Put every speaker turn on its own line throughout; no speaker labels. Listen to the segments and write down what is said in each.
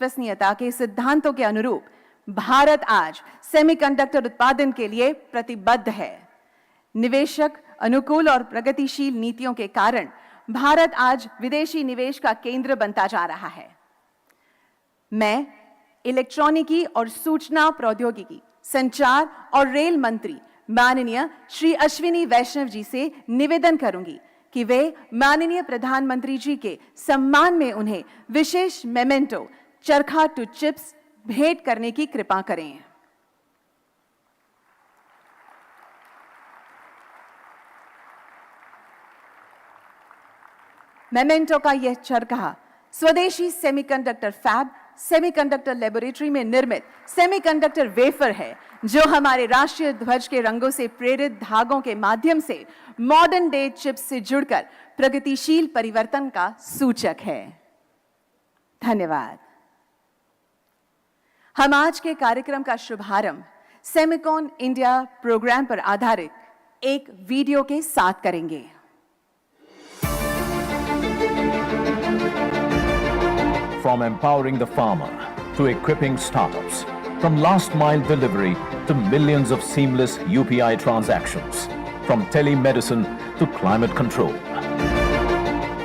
विश्वसनीयता के सिद्धांतों के अनुरूप भारत आज सेमीकंडक्टर उत्पादन के लिए प्रतिबद्ध है। निवेशक अनुकूल और प्रगतिशील नीतियों के कारण भारत आज विदेशी निवेश का केंद्र बनता जा रहा है। मैं इलेक्ट्रॉनिकी और सूचना प्रौद्योगिकी, संचार और रेल मंत्री माननीय श्री अश्विनी वैष्णव जी से निवेदन करूंगी कि वे माननीय प्रधानमंत्री जी के सम्मान में उन्हें विशेष मेमेंटो चरखा टू चिप्स भेंट करने की कृपा करें। मेमेंटो का यह चरखा स्वदेशी सेमीकंडक्टर फैब सेमीकंडक्टर लेबोरेटरी में निर्मित सेमीकंडक्टर वेफर है, जो हमारे राष्ट्रीय ध्वज के रंगों से प्रेरित धागों के माध्यम से मॉडर्न डे चिप्स से जुड़कर प्रगतिशील परिवर्तन का सूचक है। धन्यवाद। हम आज के कार्यक्रम का शुभारंभ सेमिकॉन इंडिया प्रोग्राम पर आधारित एक वीडियो के साथ करेंगे।
From empowering the farmer to equipping startups, from last mile delivery to millions of seamless UPI transactions, from telemedicine to climate control.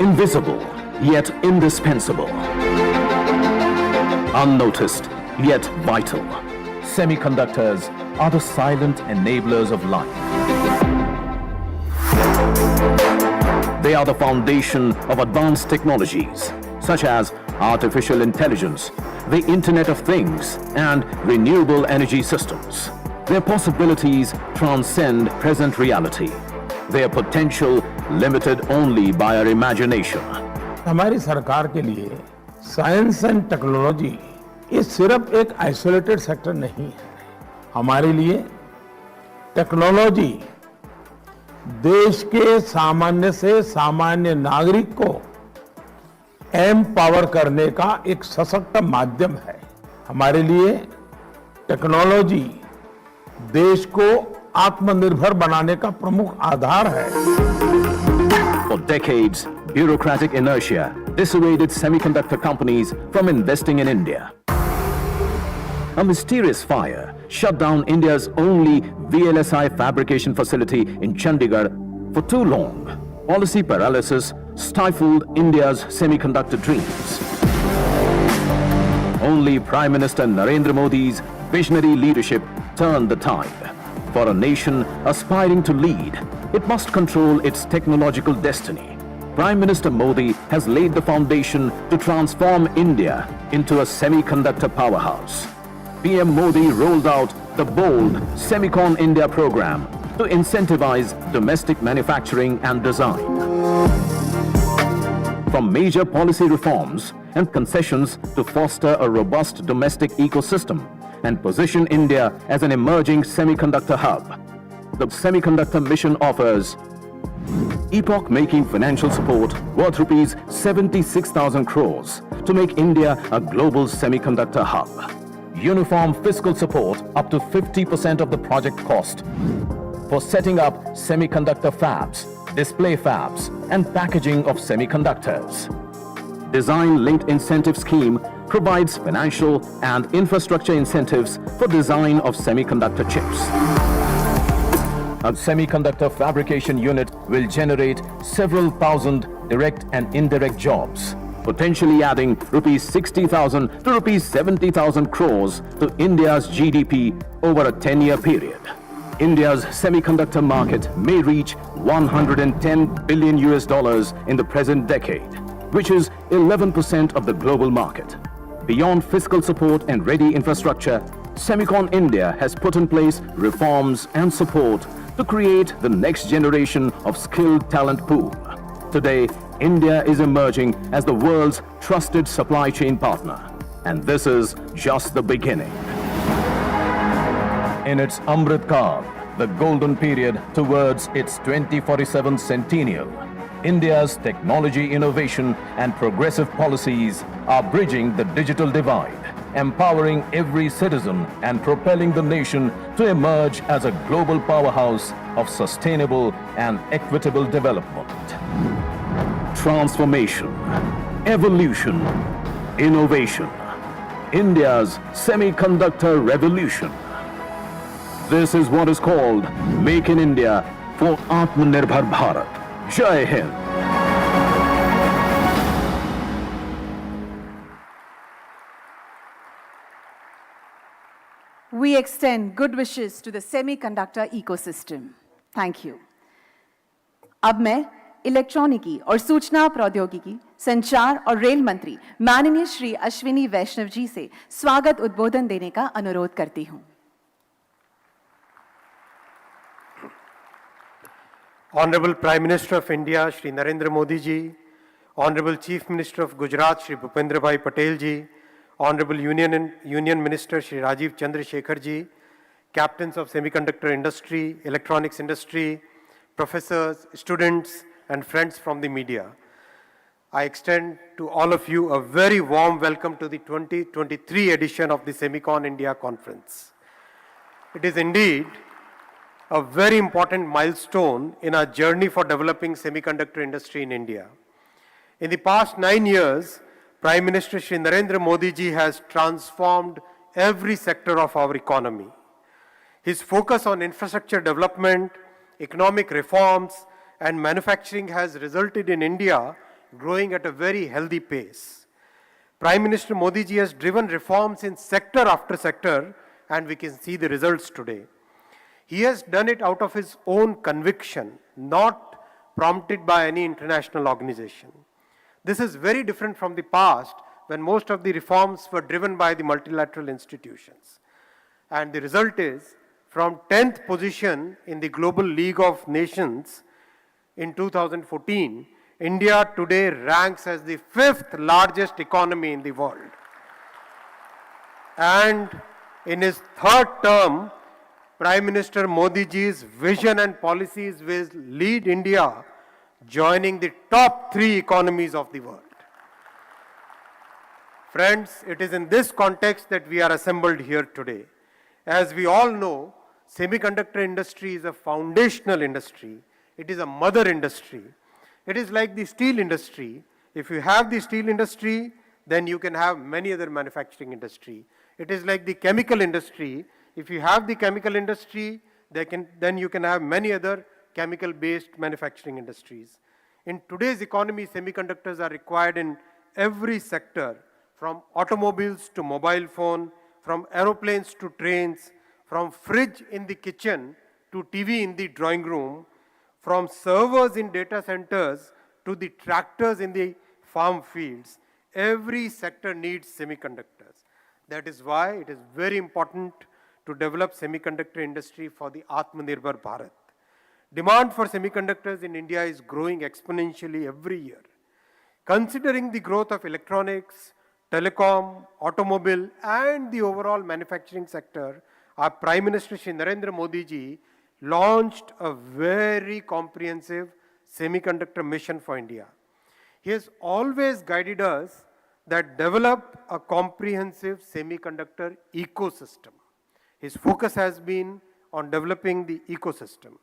Invisible yet indispensable. Unnoticed yet vital. Semiconductors are the silent enablers of life. They are the foundation of advanced technologies such as artificial intelligence, the Internet of Things, and renewable energy systems. Their possibilities transcend present reality. Their potential limited only by our imagination.
हमारी सरकार के लिए science and technology ये सिर्फ एक isolated sector नहीं है। हमारे लिए टेक्नोलॉजी देश के सामान्य से सामान्य नागरिक को एम्पावर करने का एक सशक्त माध्यम है। हमारे लिए टेक्नोलॉजी देश को आत्मनिर्भर बनाने का प्रमुख आधार है।
For decades, bureaucratic inertia dissuaded semiconductor companies from investing in India. A mysterious fire shut down India's only VLSI fabrication facility in Chandigarh for too long. Policy paralysis stifled India's semiconductor dreams. Only Prime Minister Narendra Modi's visionary leadership turned the tide. For a nation aspiring to lead, it must control its technological destiny. Prime Minister Modi has laid the foundation to transform India into a semiconductor powerhouse. PM Modi rolled out the bold Semicon India program to incentivize domestic manufacturing and design. From major policy reforms and concessions to foster a robust domestic ecosystem and position India as an emerging semiconductor hub, the Semiconductor Mission offers epoch-making financial support worth rupees 76,000 crores to make India a global semiconductor hub. Uniform fiscal support up to 50% of the project cost for setting up semiconductor fabs, display fabs, and packaging of semiconductors. Design-linked incentive scheme provides financial and infrastructure incentives for design of semiconductor chips. A semiconductor fabrication unit will generate several thousand direct and indirect jobs, potentially adding rupees 60,000 to rupees 70,000 crores to India's GDP over a 10-year period. India's semiconductor market may reach 110 billion US dollars in the present decade, which is 11% of the global market. Beyond fiscal support and ready infrastructure, Semicon India has put in place reforms and support to create the next generation of skilled talent pool. Today, India is emerging as the world's trusted supply chain partner, and this is just the beginning. In its Amrit Kaal, the golden period towards its 2047 centennial, India's technology innovation and progressive policies are bridging the digital divide, empowering every citizen and propelling the nation to emerge as a global powerhouse of sustainable and equitable development. Transformation, evolution, innovation. India's semiconductor revolution. This is what is called Make in India for Atmanirbhar Bharat. Jai Hind.
We extend good wishes to the semiconductor ecosystem. Thank you. अब मैं इलेक्ट्रॉनिकी और सूचना प्रौद्योगिकी, संचार और rail मंत्री माननीय श्री अश्विनी वैष्णव जी से स्वागत उद्बोधन देने का अनुरोध करती हूं।
Honorable Prime Minister of India, Shri Narendra Modi ji, Honorable Chief Minister of Gujarat, Shri Bhupendra Bhai Patel ji, Honorable Union Minister, Shri Rajiv Chandrasekhar ji, captains of semiconductor industry, electronics industry, professors, students, and friends from the media. I extend to all of you a very warm welcome to the 2023 edition of the Semicon India conference. It is indeed a very important milestone in our journey for developing semiconductor industry in India. In the past 9 years, Prime Minister Shri Narendra Modi ji has transformed every sector of our economy. His focus on infrastructure development, economic reforms, and manufacturing has resulted in India growing at a very healthy pace. Prime Minister Modi ji has driven reforms in sector after sector, and we can see the results today. He has done it out of his own conviction, not prompted by any international organization. This is very different from the past, when most of the reforms were driven by the multilateral institutions. And the result is, from 10th position in the Global League of Nations in 2014, India today ranks as the 5th largest economy in the world. And in his third term, Prime Minister Modi ji's vision and policies will lead India joining the top 3 economies of the world. Friends, it is in this context that we are assembled here today. As we all know, semiconductor industry is a foundational industry. It is a mother industry. It is like the steel industry. If you have the steel industry, then you can have many other manufacturing industry. It is like the chemical industry. If you have the chemical industry, then you can have many other chemical-based manufacturing industries. In today's economy, semiconductors are required in every sector, from automobiles to mobile phone, from aeroplanes to trains, from fridge in the kitchen to TV in the drawing room, from servers in data centers to the tractors in the farm fields. Every sector needs semiconductors. That is why it is very important to develop semiconductor industry for the Atmanirbhar Bharat. Demand for semiconductors in India is growing exponentially every year. Considering the growth of electronics, telecom, automobile, and the overall manufacturing sector, our Prime Minister Shri Narendra Modi ji launched a very comprehensive semiconductor mission for India. He has always guided us that develop a comprehensive semiconductor ecosystem. His focus has been on developing the ecosystem.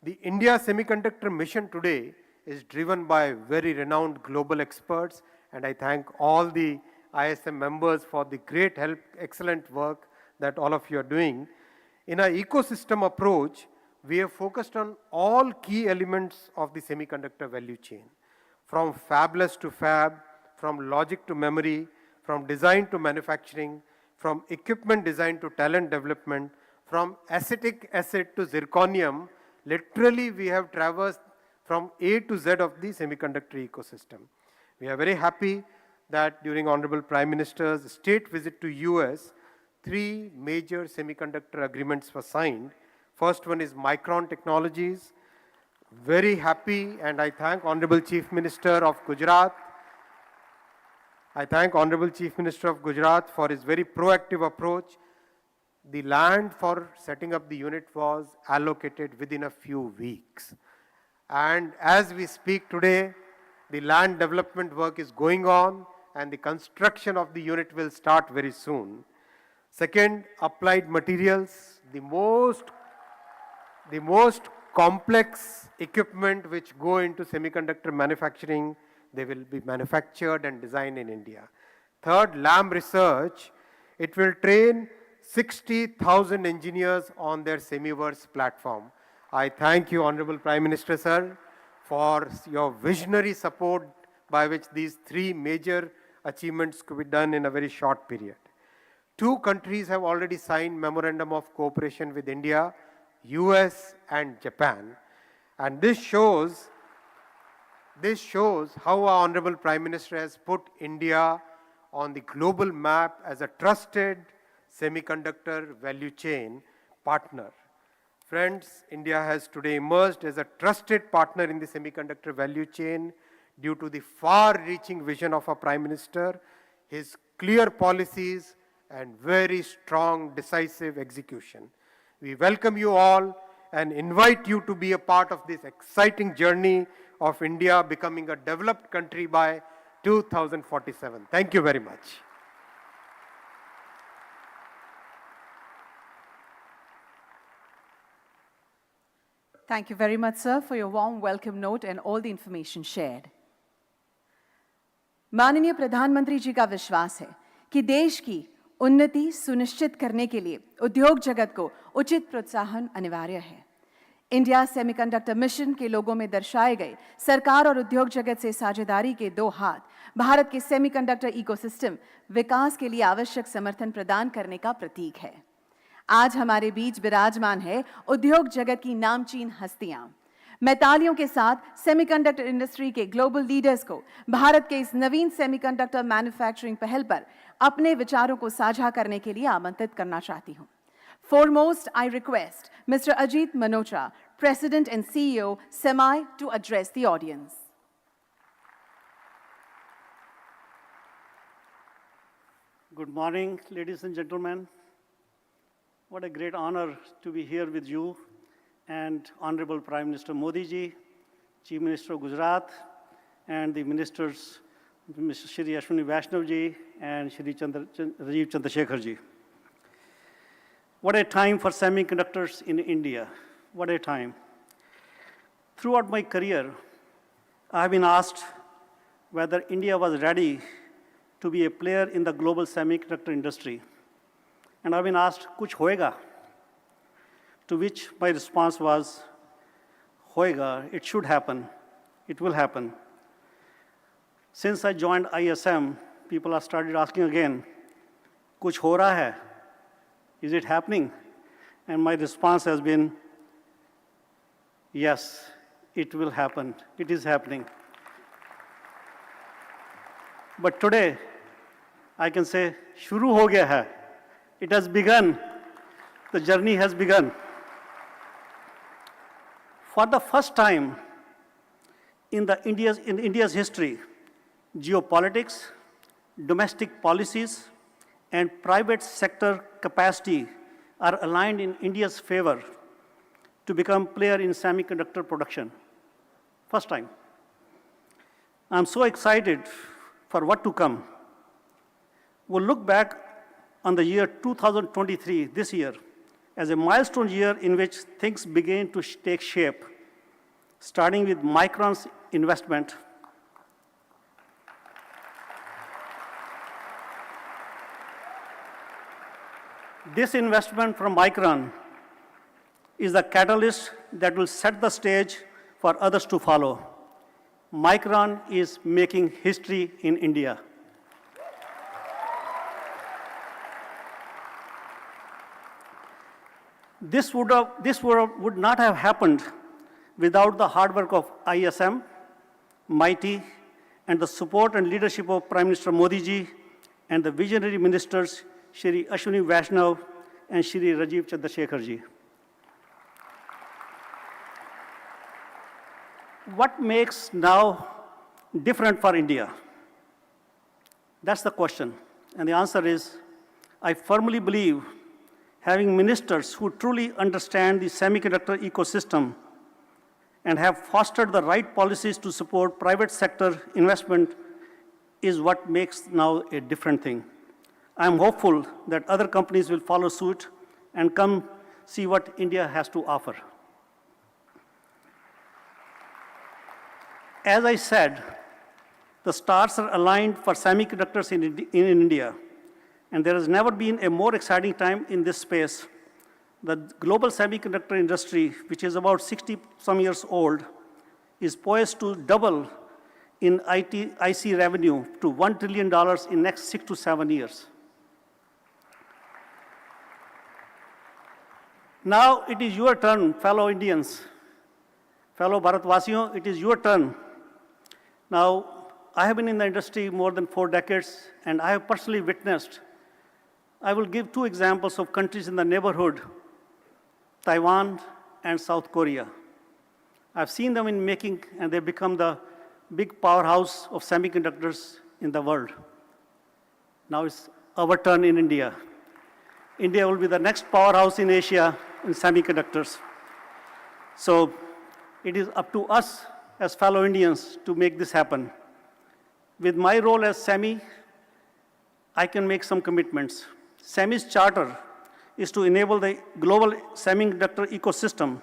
The India Semiconductor Mission today is driven by very renowned global experts, and I thank all the ISM members for the great help, excellent work that all of you are doing. In our ecosystem approach, we have focused on all key elements of the semiconductor value chain, from fabless to fab, from logic to memory, from design to manufacturing, from equipment design to talent development, from acetic acid to zirconium. Literally, we have traversed from A to Z of the semiconductor ecosystem. We are very happy that during Honorable Prime Minister's state visit to US, 3 major semiconductor agreements were signed. First one is Micron Technologies. Very happy, and I thank Honorable Chief Minister of Gujarat. I thank Honorable Chief Minister of Gujarat for his very proactive approach. The land for setting up the unit was allocated within a few weeks. And as we speak today, the land development work is going on, and the construction of the unit will start very soon. Second, applied materials, the most complex equipment which go into semiconductor manufacturing, they will be manufactured and designed in India. Third, Lam Research, it will train 60,000 engineers on their Semiverse platform. I thank you, Honorable Prime Minister, sir, for your visionary support by which these three major achievements could be done in a very short period. Two countries have already signed Memorandum of Cooperation with India, US and Japan. And this shows how our Honorable Prime Minister has put India on the global map as a trusted semiconductor value chain partner. Friends, India has today emerged as a trusted partner in the semiconductor value chain due to the far-reaching vision of our Prime Minister, his clear policies, and very strong, decisive execution. We welcome you all and invite you to be a part of this exciting journey of India becoming a developed country by 2047. Thank you very much.
Thank you very much, sir, for your warm welcome note and all the information shared. माननीय प्रधानमंत्री जी का विश्वास है कि देश की उन्नति सुनिश्चित करने के लिए उद्योग जगत को उचित प्रोत्साहन अनिवार्य है। इंडिया सेमीकंडक्टर मिशन के लोगों में दर्शाए गए सरकार और उद्योग जगत से साझेदारी के दो हाथ भारत के सेमीकंडक्टर इकोसिस्टम विकास के लिए आवश्यक समर्थन प्रदान करने का प्रतीक है। आज हमारे बीच विराजमान है उद्योग जगत की नामचीन हस्तियां। मैं तालियों के साथ सेमीकंडक्टर इंडस्ट्री के ग्लोबल लीडर्स को भारत के इस नवीन सेमीकंडक्टर मैन्युफैक्चरिंग पहल पर अपने विचारों को साझा करने के लिए आमंत्रित करना चाहती हूं। Foremost, I request Mr. Ajit Manocha, President and CEO, SEMI, to address the audience.
Good morning, ladies and gentlemen. What a great honor to be here with you and Honorable Prime Minister Modi ji, Chief Minister of Gujarat, and the ministers, Mr. Shri Ashwini Vaishnav ji and Shri Rajiv Chandrasekhar ji. What a time for semiconductors in India. What a time. Throughout my career, I have been asked whether India was ready to be a player in the global semiconductor industry. And I've been asked, kuch hoega? To which my response was, hoega, it should happen, it will happen. Since I joined ISM, people have started asking again, kuch ho raha hai? Is it happening? And my response has been, yes, it will happen, it is happening. But today, I can say, shuru ho gaya hai. It has begun, the journey has begun. For the first time in India's history, geopolitics, domestic policies, and private sector capacity are aligned in India's favor to become player in semiconductor production. First time. I'm so excited for what to come. We'll look back on the year 2023, this year, as a milestone year in which things began to take shape, starting with Micron's investment. This investment from Micron is the catalyst that will set the stage for others to follow. Micron is making history in India. This would not have happened without the hard work of ISM, MITI, and the support and leadership of Prime Minister Modi ji and the visionary ministers Shri Ashwini Vaishnav and Shri Rajiv Chandrasekhar ji. What makes now different for India? That's the question. And the answer is, I firmly believe having ministers who truly understand the semiconductor ecosystem and have fostered the right policies to support private sector investment is what makes now a different thing. I'm hopeful that other companies will follow suit and come see what India has to offer. As I said, The stars are aligned for semiconductors in India, and there has never been a more exciting time in this space. The global semiconductor industry, which is about 60-some years old, is poised to double in IC revenue to $1 trillion in next 6 to 7 years. Now it is your turn, fellow Indians, fellow Bharatvasiyon, it is your turn. Now, I have been in the industry more than 4 decades, and I have personally witnessed. I will give 2 examples of countries in the neighborhood, Taiwan and South Korea. I've seen them in making, and they've become the big powerhouse of semiconductors in the world. Now it's our turn in India. India will be the next powerhouse in Asia in semiconductors. So it is up to us as fellow Indians to make this happen. With my role as SEMI, I can make some commitments. SEMI's charter is to enable the global semiconductor ecosystem,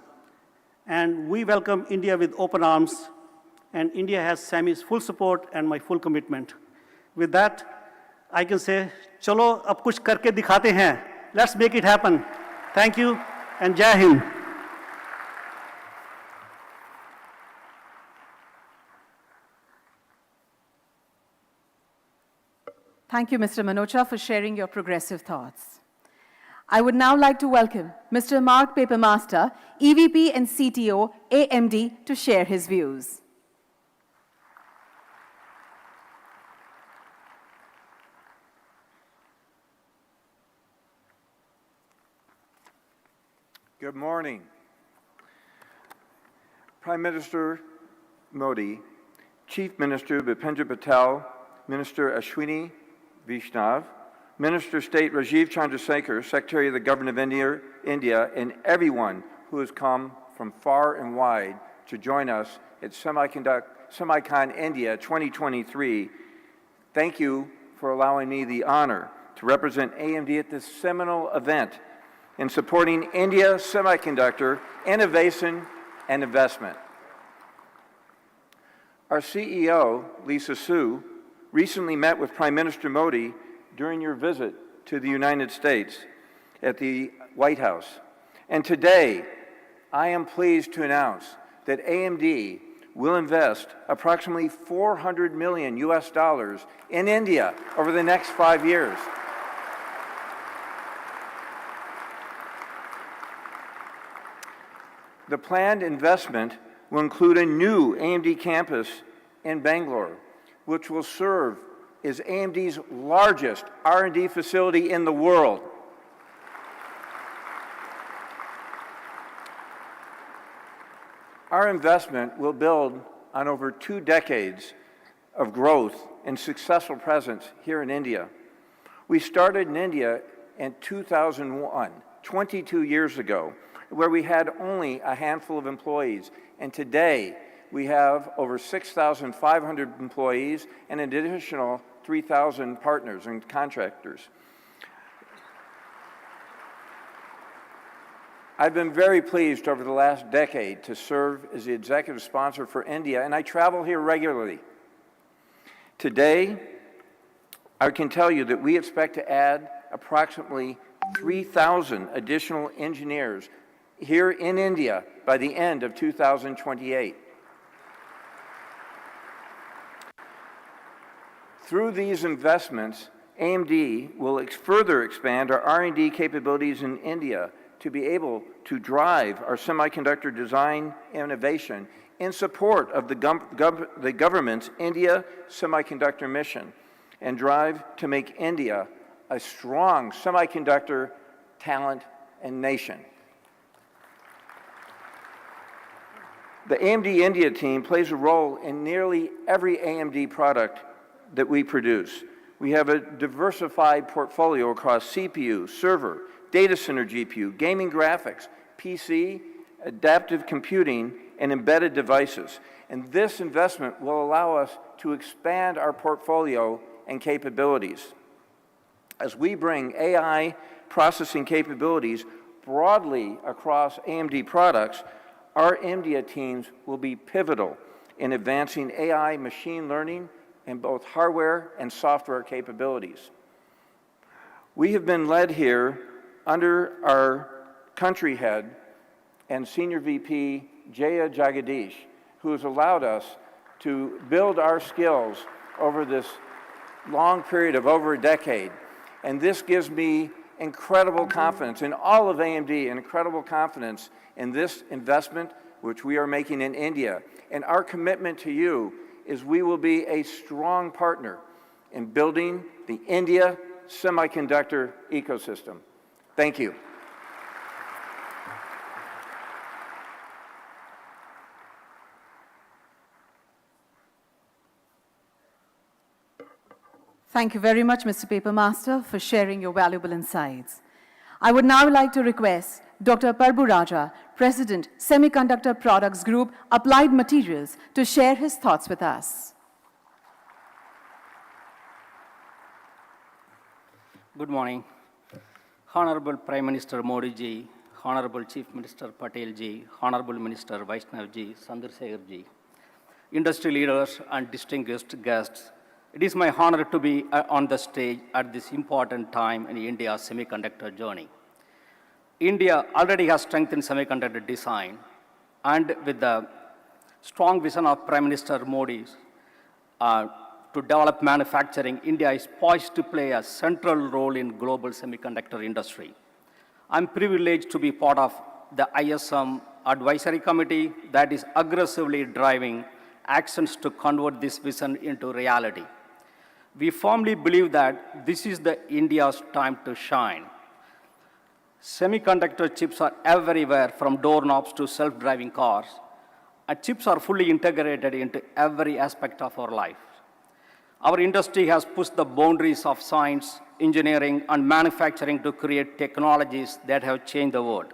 and we welcome India with open arms, and India has SEMI's full support and my full commitment. With that, I can say, chalo, ab kuch karke dikhate hain. Let's make it happen. Thank you, and Jai Hind.
Thank you, Mr. Manocha, for sharing your progressive thoughts. I would now like to welcome Mr. Mark Papermaster, EVP and CTO, AMD, to share his views.
Good morning. Prime Minister Modi, Chief Minister Bhupendra Patel, Minister Ashwini Vaishnav, Minister of State Rajiv Chandrasekhar, Secretary of the Government of India, and everyone who has come from far and wide to join us at Semicon India 2023. Thank you for allowing me the honor to represent AMD at this seminal event in supporting India semiconductor innovation and investment. Our CEO, Lisa Su, recently met with Prime Minister Modi during your visit to the United States at the White House. And today, I am pleased to announce that AMD will invest approximately $400 million in India over the next 5 years. The planned investment will include a new AMD campus in Bangalore, which will serve as AMD's largest R&D facility in the world. Our investment will build on over 2 decades of growth and successful presence here in India. We started in India in 2001, 22 years ago, where we had only a handful of employees. And today, we have over 6,500 employees and an additional 3,000 partners and contractors. I've been very pleased over the last decade to serve as the executive sponsor for India, and I travel here regularly. Today, I can tell you that we expect to add approximately 3,000 additional engineers here in India by the end of 2028. Through these investments, AMD will further expand our R&D capabilities in India to be able to drive our semiconductor design innovation in support of the government's India semiconductor mission and drive to make India a strong semiconductor talent and nation. The AMD India team plays a role in nearly every AMD product that we produce. We have a diversified portfolio across CPU, server, data center GPU, gaming graphics, PC, adaptive computing, and embedded devices. And this investment will allow us to expand our portfolio and capabilities. As we bring AI processing capabilities broadly across AMD products, our India teams will be pivotal in advancing AI machine learning in both hardware and software capabilities. We have been led here under our country head and Senior VP Jaya Jagadish, who has allowed us to build our skills over this long period of over a decade. And this gives me incredible confidence in all of AMD, and incredible confidence in this investment which we are making in India. And our commitment to you is we will be a strong partner in building the India semiconductor ecosystem. Thank you.
Thank you very much, Mr. Papermaster, for sharing your valuable insights. I would now like to request Dr. Prabhu Raja, President, Semiconductor Products Group, Applied Materials, to share his thoughts with us.
Good morning. Honorable Prime Minister Modi ji, Honorable Chief Minister Patel ji, Honorable Minister Vaishnav ji, Chandrasekhar ji, industry leaders and distinguished guests, it is my honor to be on the stage at this important time in India's semiconductor journey. India already has strength in semiconductor design, and with the strong vision of Prime Minister Modi to develop manufacturing, India is poised to play a central role in global semiconductor industry. I'm privileged to be part of the ISM Advisory Committee that is aggressively driving actions to convert this vision into reality. We firmly believe that this is the India's time to shine. Semiconductor chips are everywhere, from doorknobs to self-driving cars. And chips are fully integrated into every aspect of our life. Our industry has pushed the boundaries of science, engineering, and manufacturing to create technologies that have changed the world.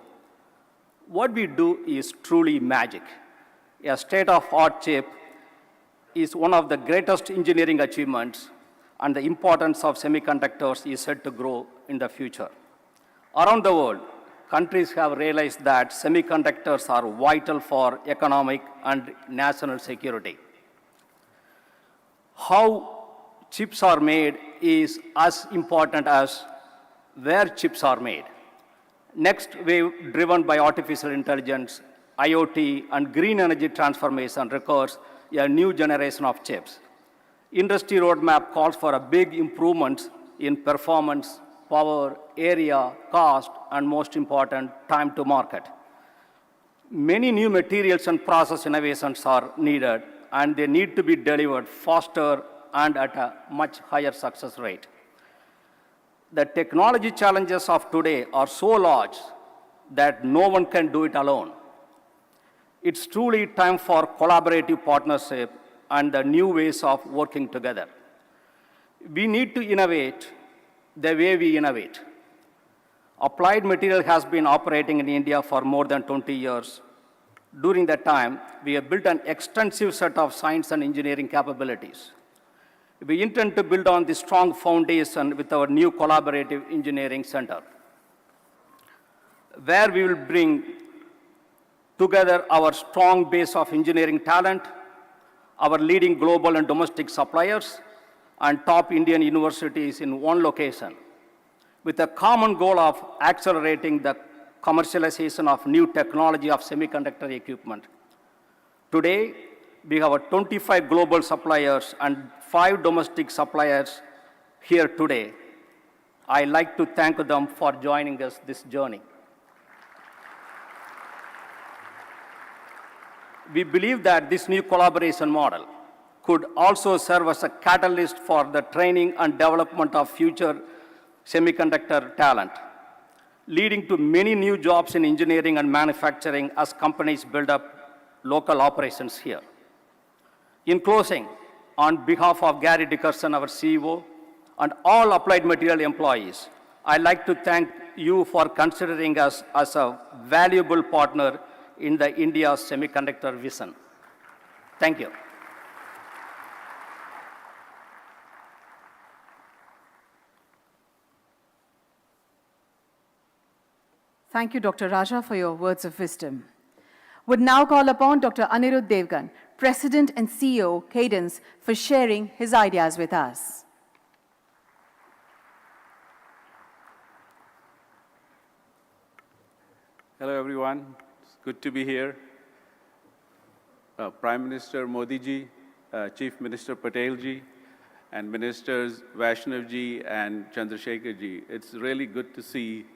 What we do is truly magic. A state-of-the-art chip is one of the greatest engineering achievements, and the importance of semiconductors is set to grow in the future. Around the world, countries have realized that semiconductors are vital for economic and national security. How chips are made is as important as where chips are made. Next wave, driven by artificial intelligence, IoT, and green energy transformation, requires a new generation of chips. Industry roadmap calls for a big improvements in performance, power, area, cost, and most important, time to market. Many new materials and process innovations are needed, and they need to be delivered faster and at a much higher success rate. The technology challenges of today are so large that no one can do it alone. It's truly time for collaborative partnership and the new ways of working together. We need to innovate the way we innovate. Applied Material has been operating in India for more than 20 years. During that time, we have built an extensive set of science and engineering capabilities. We intend to build on this strong foundation with our new collaborative engineering center, where we will bring together our strong base of engineering talent, our leading global and domestic suppliers, and top Indian universities in one location, with a common goal of accelerating the commercialization of new technology of semiconductor equipment. Today, we have 25 global suppliers and 5 domestic suppliers here today. I'd like to thank them for joining us this journey. We believe that this new collaboration model could also serve as a catalyst for the training and development of future semiconductor talent, leading to many new jobs in engineering and manufacturing as companies build up local operations here. In closing, on behalf of Gary Dickerson, our CEO, and all Applied Material employees, I'd like to thank you for considering us as a valuable partner in the India's semiconductor vision. Thank you.
Thank you, Dr. Raja, for your words of wisdom. Would now call upon Dr. Anirudh Devgan, President and CEO, Cadence, for sharing his ideas with us.
Hello, everyone. It's good to be here. Prime Minister Modi ji, Chief Minister Patel ji, and Ministers Vaishnav ji and Chandrasekhar ji. It's really good to see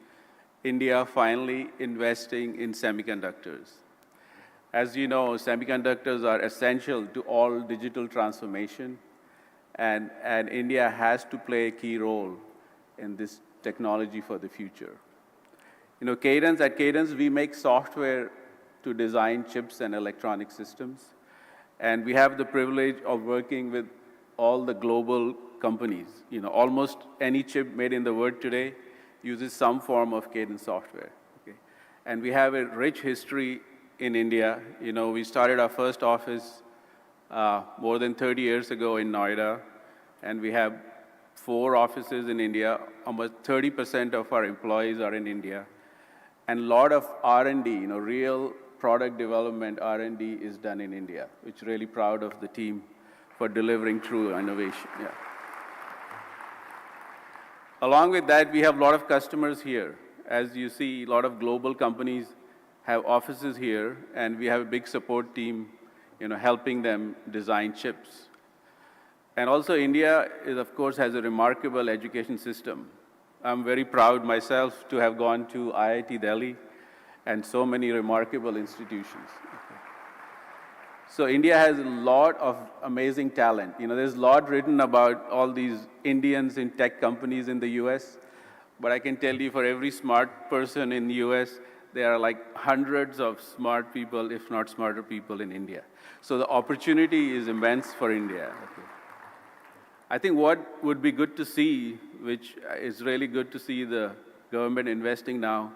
India finally investing in semiconductors. As you know, semiconductors are essential to all digital transformation, and India has to play a key role in this technology for the future. You know, at Cadence, we make software to design chips and electronic systems, and we have the privilege of working with all the global companies. You know, almost any chip made in the world today uses some form of Cadence software. Okay? And we have a rich history in India. You know, we started our first office more than 30 years ago in Noida, and we have 4 offices in India. Almost 30% of our employees are in India. And a lot of R&D, you know, real product development R&D is done in India, which really proud of the team for delivering true innovation. Yeah. Along with that, we have a lot of customers here. As you see, a lot of global companies have offices here, and we have a big support team, you know, helping them design chips. And also India is, of course, has a remarkable education system. I'm very proud myself to have gone to IIT Delhi and so many remarkable institutions. So India has a lot of amazing talent. You know, there's a lot written about all these Indians in tech companies in the US, but I can tell you for every smart person in the US, there are like hundreds of smart people, if not smarter people in India. So the opportunity is immense for India. Okay. I think what would be good to see, which is really good to see the government investing now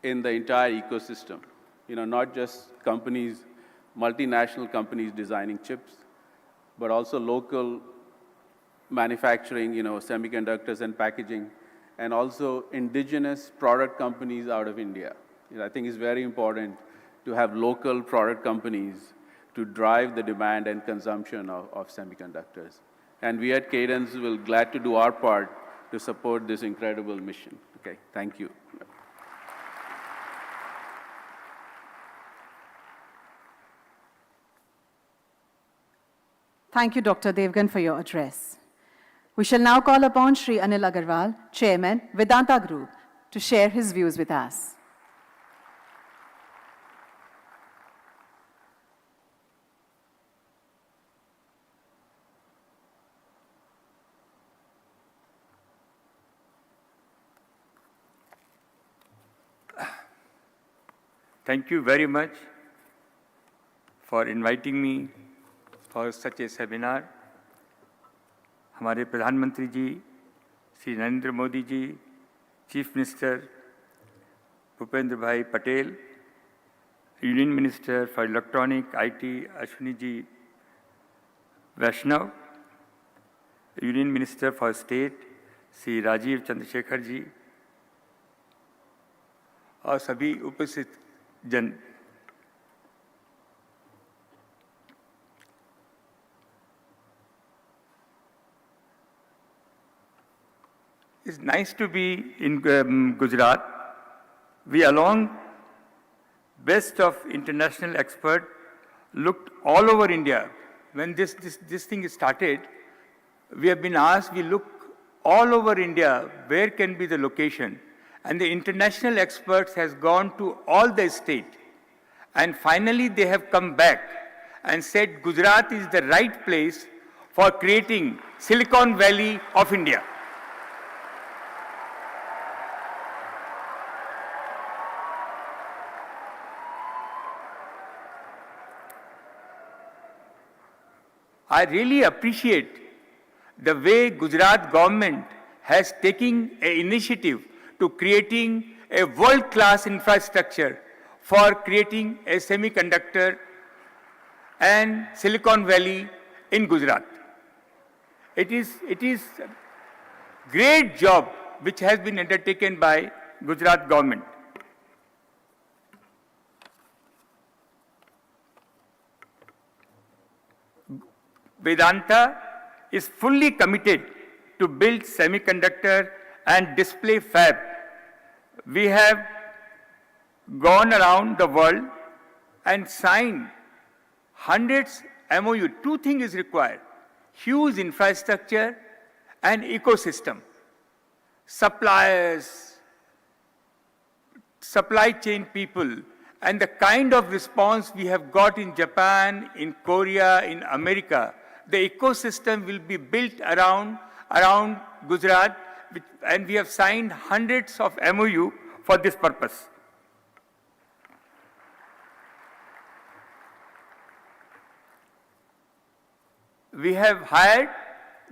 in the entire ecosystem. You know, not just companies, multinational companies designing chips, but also local manufacturing, you know, semiconductors and packaging, and also indigenous product companies out of India. You know, I think it's very important to have local product companies to drive the demand and consumption of semiconductors. And we at Cadence will glad to do our part to support this incredible mission. Okay, thank you.
Thank you, Dr. Devgan, for your address. We shall now call upon Shri Anil Agarwal, Chairman, Vedanta Group, to share his views with us.
Thank you very much for inviting me for such a seminar. हमारे प्रधानमंत्री ji Shri Narendra Modi ji, chief minister Bhupendra Bhai Patel, union minister for electronic IT Ashwini ji Vaishnaw, union minister for state Shri Rajeev Chandrasekhar ji और सभी उपस्थित जन। It's nice to be in Gujarat. We along best of international expert looked all over India. When this thing started, we have been asked, we look all over India, where can be the location? And the international experts has gone to all the state. And finally they have come back and said Gujarat is the right place for creating Silicon Valley of India. I really appreciate the way Gujarat government has taken an initiative to creating a world-class infrastructure for creating a semiconductor and Silicon Valley in Gujarat. It is a great job which has been undertaken by Gujarat government. Vedanta is fully committed to build semiconductor and display fab. We have gone around the world and signed hundreds MOU. Two things is required: huge infrastructure and ecosystem. Suppliers, supply chain people, and the kind of response we have got in Japan, in Korea, in America, the ecosystem will be built around Gujarat, and we have signed hundreds of MOU for this purpose. We have hired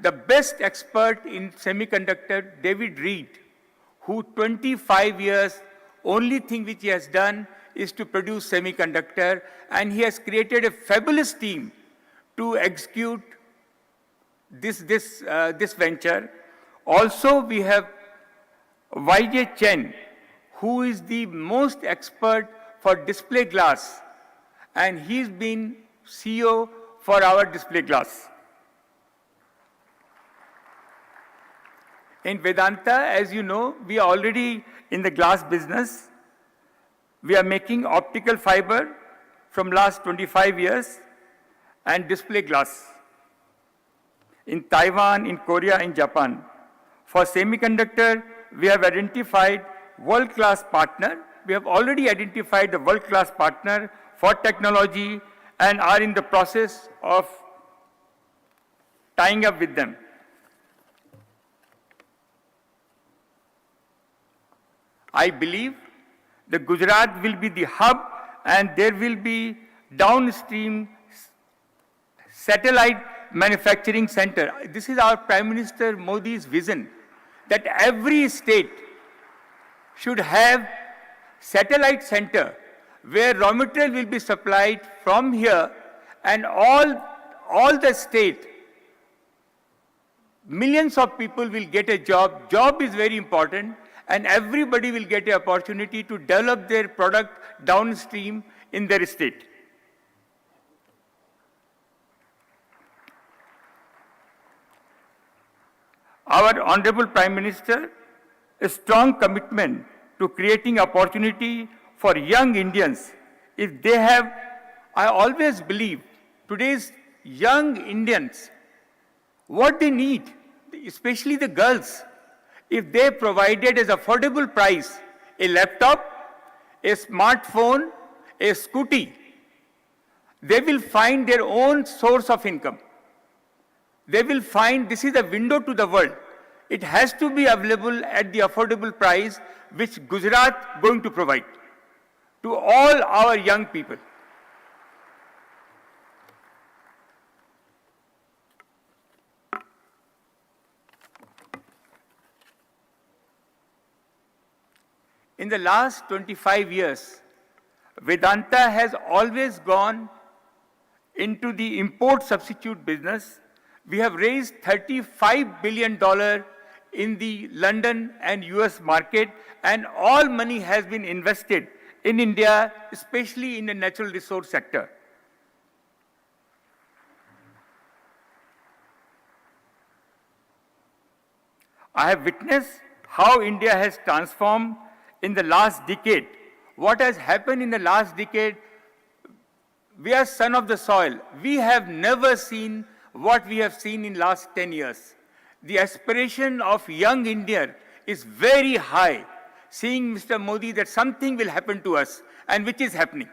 the best expert in semiconductor, David Reed, who 25 years, only thing which he has done is to produce semiconductor, and he has created a fabulous team to execute this venture. Also, we have YJ Chen, who is the most expert for display glass, and he's been CEO for our display glass. In Vedanta, as you know, we are already in the glass business. We are making optical fiber from last 25 years and display glass in Taiwan, in Korea, in Japan. For semiconductor, we have identified world-class partner. We have already identified the world-class partner for technology and are in the process of tying up with them. I believe the Gujarat will be the hub, and there will be downstream satellite manufacturing center. This is our Prime Minister Modi's vision, that every state should have satellite center where raw material will be supplied from here, and all the state, millions of people will get a job. Job is very important, and everybody will get an opportunity to develop their product downstream in their state. Our Honorable Prime Minister, a strong commitment to creating opportunity for young Indians. If they have, I always believe, today's young Indians, what they need, especially the girls, if they provided as affordable price a laptop, a smartphone, a scooty, they will find their own source of income. They will find this is a window to the world. It has to be available at the affordable price which Gujarat going to provide to all our young people. In the last 25 years, Vedanta has always gone into the import substitute business. We have raised $35 billion in the London and US market, and all money has been invested in India, especially in the natural resource sector. I have witnessed how India has transformed in the last decade. What has happened in the last decade? We are son of the soil. We have never seen what we have seen in last 10 years. The aspiration of young India is very high, seeing Mr. Modi that something will happen to us, and which is happening.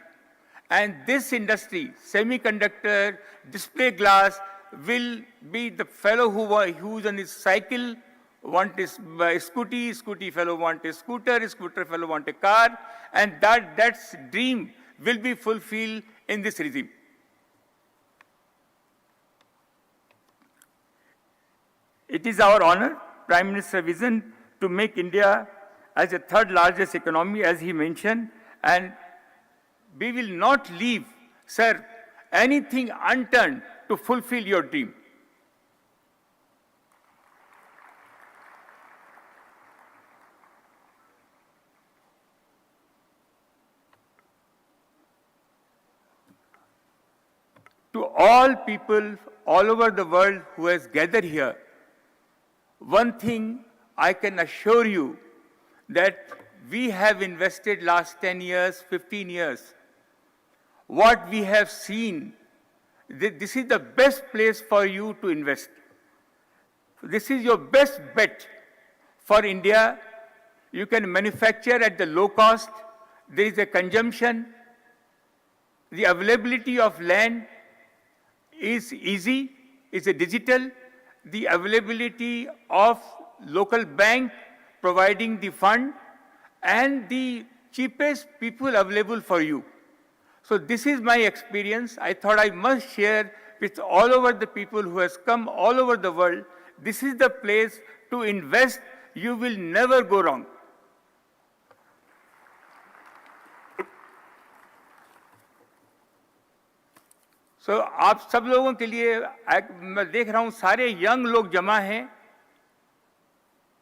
And this industry, semiconductor, display glass, will be the fellow who's on his cycle want a scooty, scooty fellow want a scooter, scooter fellow want a car, and that's dream will be fulfilled in this regime. It is our honor, Prime Minister's vision, to make India as the third largest economy, as he mentioned, and we will not leave, sir, anything unturned to fulfill your dream. To all people all over the world who has gathered here, one thing I can assure you that we have invested last 10 years, 15 years. What we have seen, this is the best place for you to invest. This is your best bet for India. You can manufacture at the low cost. There is a consumption. The availability of land is easy, is a digital. The availability of local bank providing the fund and the cheapest people available for you. So this is my experience. I thought I must share with all over the people who has come all over the world. This is the place to invest. You will never go wrong. So आप सब लोगों के लिए मैं देख रहा हूं सारे यंग लोग जमा हैं,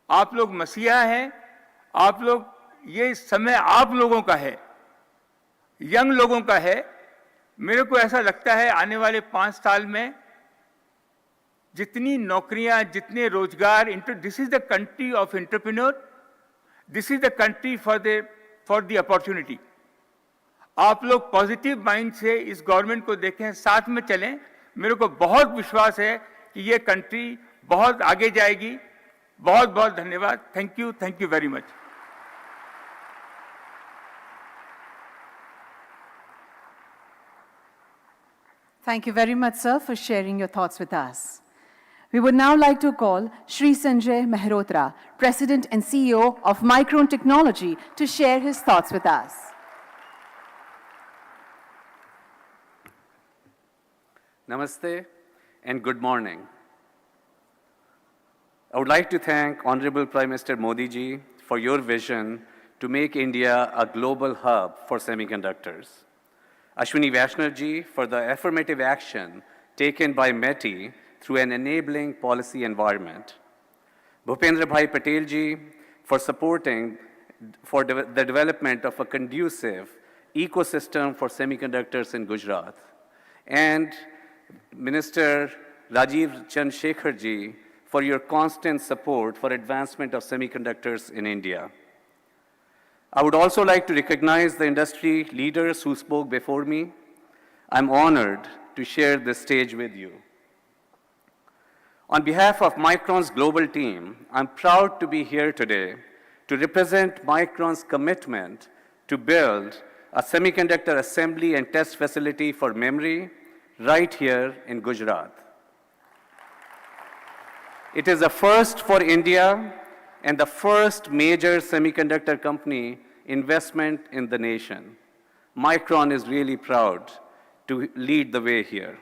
आप लोग मसीहा हैं, आप लोग, ये समय आप लोगों का है, यंग लोगों का है। मेरे को ऐसा लगता है आने वाले 5 साल में जितनी नौकरियां, जितने रोजगार, this is the country of entrepreneur, this is the country for the opportunity. आप लोग पॉजिटिव माइंड से इस गवर्नमेंट को देखें, साथ में चलें। मेरे को बहुत विश्वास है कि ये कंट्री बहुत आगे जाएगी। बहुत बहुत धन्यवाद। Thank you very much.
Thank you very much, sir, for sharing your thoughts with us. We would now like to call Shri Sanjay Mehrotra, President and CEO of Micron Technology, to share his thoughts with us.
Namaste and good morning. I would like to thank Honorable Prime Minister Modi ji for your vision to make India a global hub for semiconductors. Ashwini Vaishnav ji for the affirmative action taken by METI through an enabling policy environment. Bhupendra Bhai Patel ji for supporting the development of a conducive ecosystem for semiconductors in Gujarat. And Minister Rajiv Chandrasekhar ji for your constant support for advancement of semiconductors in India. I would also like to recognize the industry leaders who spoke before me. I'm honored to share this stage with you. On behalf of Micron's global team, I'm proud to be here today to represent Micron's commitment to build a semiconductor assembly and test facility for memory right here in Gujarat. It is a first for India and the first major semiconductor company investment in the nation. Micron is really proud to lead the way here.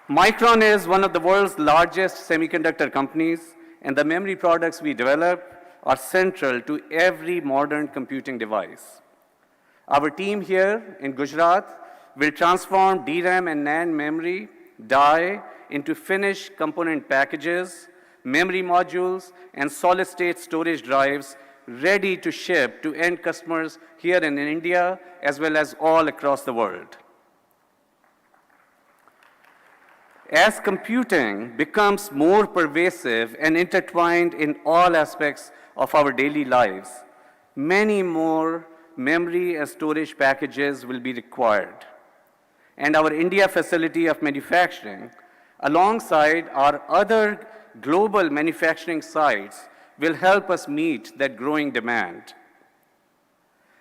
Micron is one of the world's largest semiconductor companies, and the memory products we develop are central to every modern computing device. Our team here in Gujarat will transform DRAM and NAND memory die into finished component packages, memory modules, and solid-state storage drives ready to ship to end customers here in India as well as all across the world. As computing becomes more pervasive and intertwined in all aspects of our daily lives, many more memory and storage packages will be required. And our India facility of manufacturing, alongside our other global manufacturing sites, will help us meet that growing demand.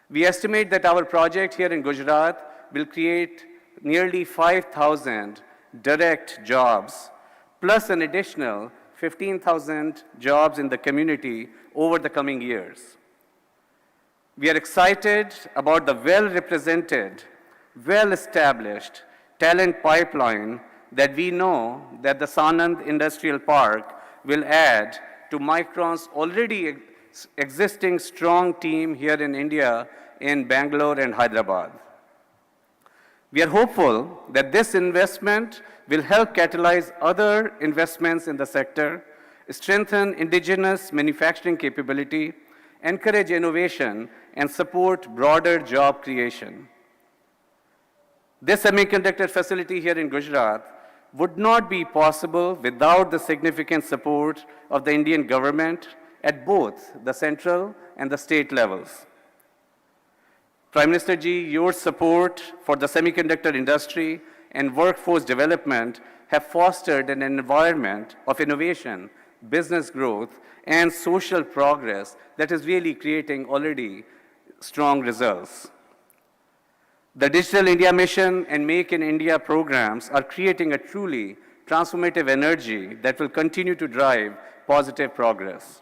We estimate that our project here in Gujarat will create nearly 5,000 direct jobs, plus an additional 15,000 jobs in the community over the coming years. We are excited about the well-represented, well-established talent pipeline that we know that the Sanand Industrial Park will add to Micron's already existing strong team here in India in Bangalore and Hyderabad. We are hopeful that this investment will help catalyze other investments in the sector, strengthen indigenous manufacturing capability, encourage innovation, and support broader job creation. This semiconductor facility here in Gujarat would not be possible without the significant support of the Indian government at both the central and the state levels. Prime Minister Ji, your support for the semiconductor industry and workforce development have fostered an environment of innovation, business growth, and social progress that is really creating already strong results. The Digital India Mission and Make in India programs are creating a truly transformative energy that will continue to drive positive progress.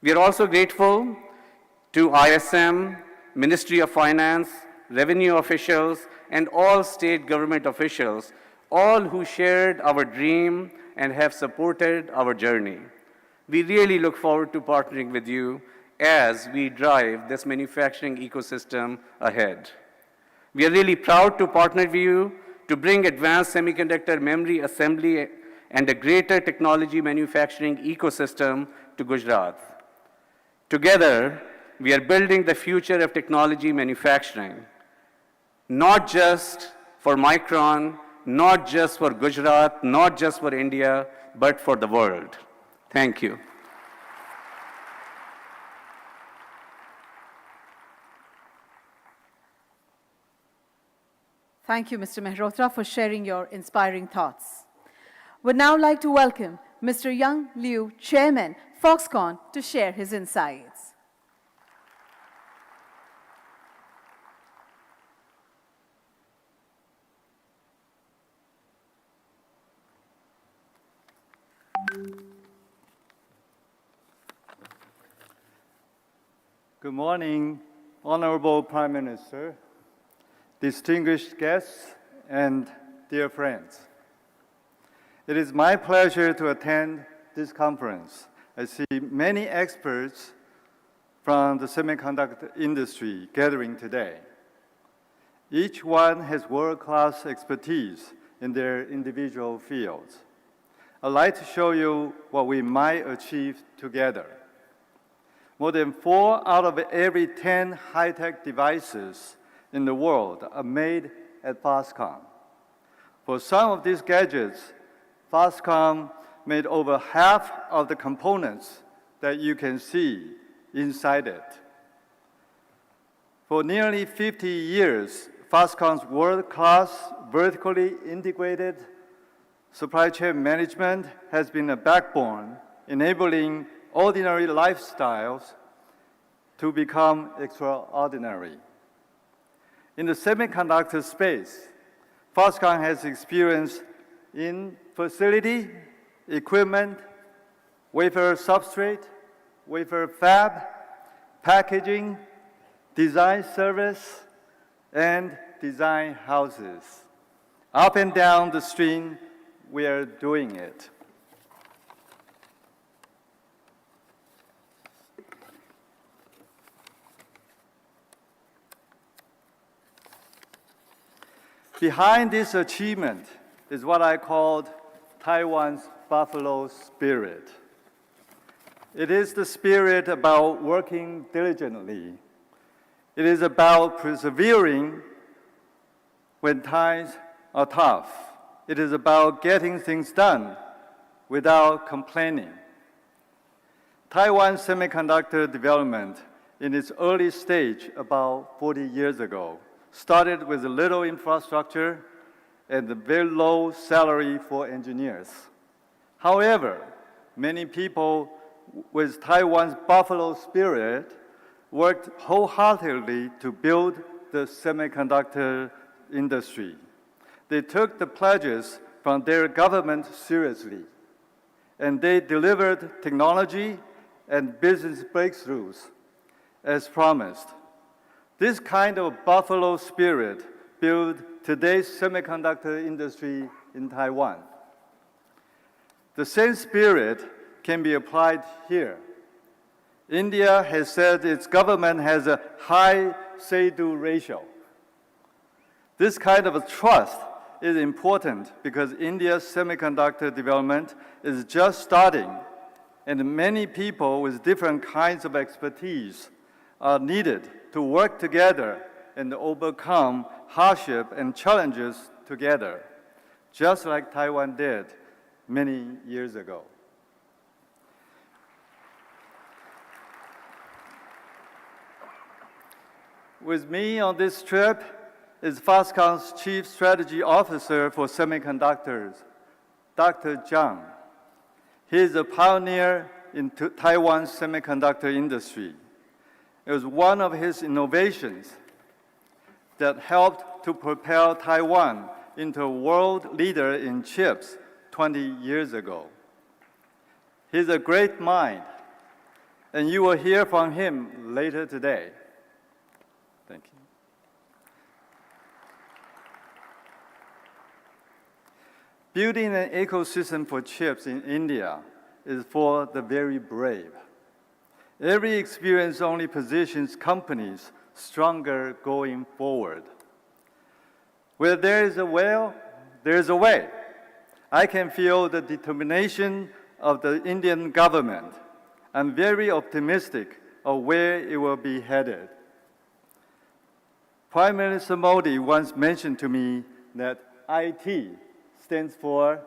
We are also grateful to ISM, Ministry of Finance, revenue officials, and all state government officials, all who shared our dream and have supported our journey. We really look forward to partnering with you as we drive this manufacturing ecosystem ahead. We are really proud to partner with you to bring advanced semiconductor memory assembly and a greater technology manufacturing ecosystem to Gujarat. Together, we are building the future of technology manufacturing, not just for Micron, not just for Gujarat, not just for India, but for the world. Thank you.
Thank you, Mr. Mehrotra, for sharing your inspiring thoughts. Would now like to welcome Mr. Young Liu, Chairman, Foxconn, to share his insights.
Good morning, Honorable Prime Minister, distinguished guests, and dear friends. It is my pleasure to attend this conference. I see many experts from the semiconductor industry gathering today. Each one has world-class expertise in their individual fields. I'd like to show you what we might achieve together. More than 4 out of every 10 high-tech devices in the world are made at Foxconn. For some of these gadgets, Foxconn made over half of the components that you can see inside it. For nearly 50 years, Foxconn's world-class, vertically integrated supply chain management has been a backbone enabling ordinary lifestyles to become extraordinary. In the semiconductor space, Foxconn has experience in facility, equipment, wafer substrate, wafer fab, packaging, design service, and design houses. Up and down the stream, we are doing it. Behind this achievement is what I called Taiwan's buffalo spirit. It is the spirit about working diligently. It is about persevering when times are tough. It is about getting things done without complaining. Taiwan's semiconductor development in its early stage about 40 years ago started with little infrastructure and a very low salary for engineers. However, many people with Taiwan's buffalo spirit worked wholeheartedly to build the semiconductor industry. They took the pledges from their government seriously, and they delivered technology and business breakthroughs as promised. This kind of buffalo spirit built today's semiconductor industry in Taiwan. The same spirit can be applied here. India has said its government has a high say-do ratio. This kind of trust is important because India's semiconductor development is just starting, and many people with different kinds of expertise are needed to work together and overcome hardship and challenges together, just like Taiwan did many years ago. With me on this trip is Foxconn's Chief Strategy Officer for Semiconductors, Dr. Zhang. He is a pioneer in Taiwan's semiconductor industry. It was one of his innovations that helped to propel Taiwan into a world leader in chips 20 years ago. He's a great mind, and you will hear from him later today. Thank you. Building an ecosystem for chips in India is for the very brave. Every experience only positions companies stronger going forward. Where there is a will, there is a way. I can feel the determination of the Indian government. I'm very optimistic of where it will be headed. Prime Minister Modi once mentioned to me that IT stands for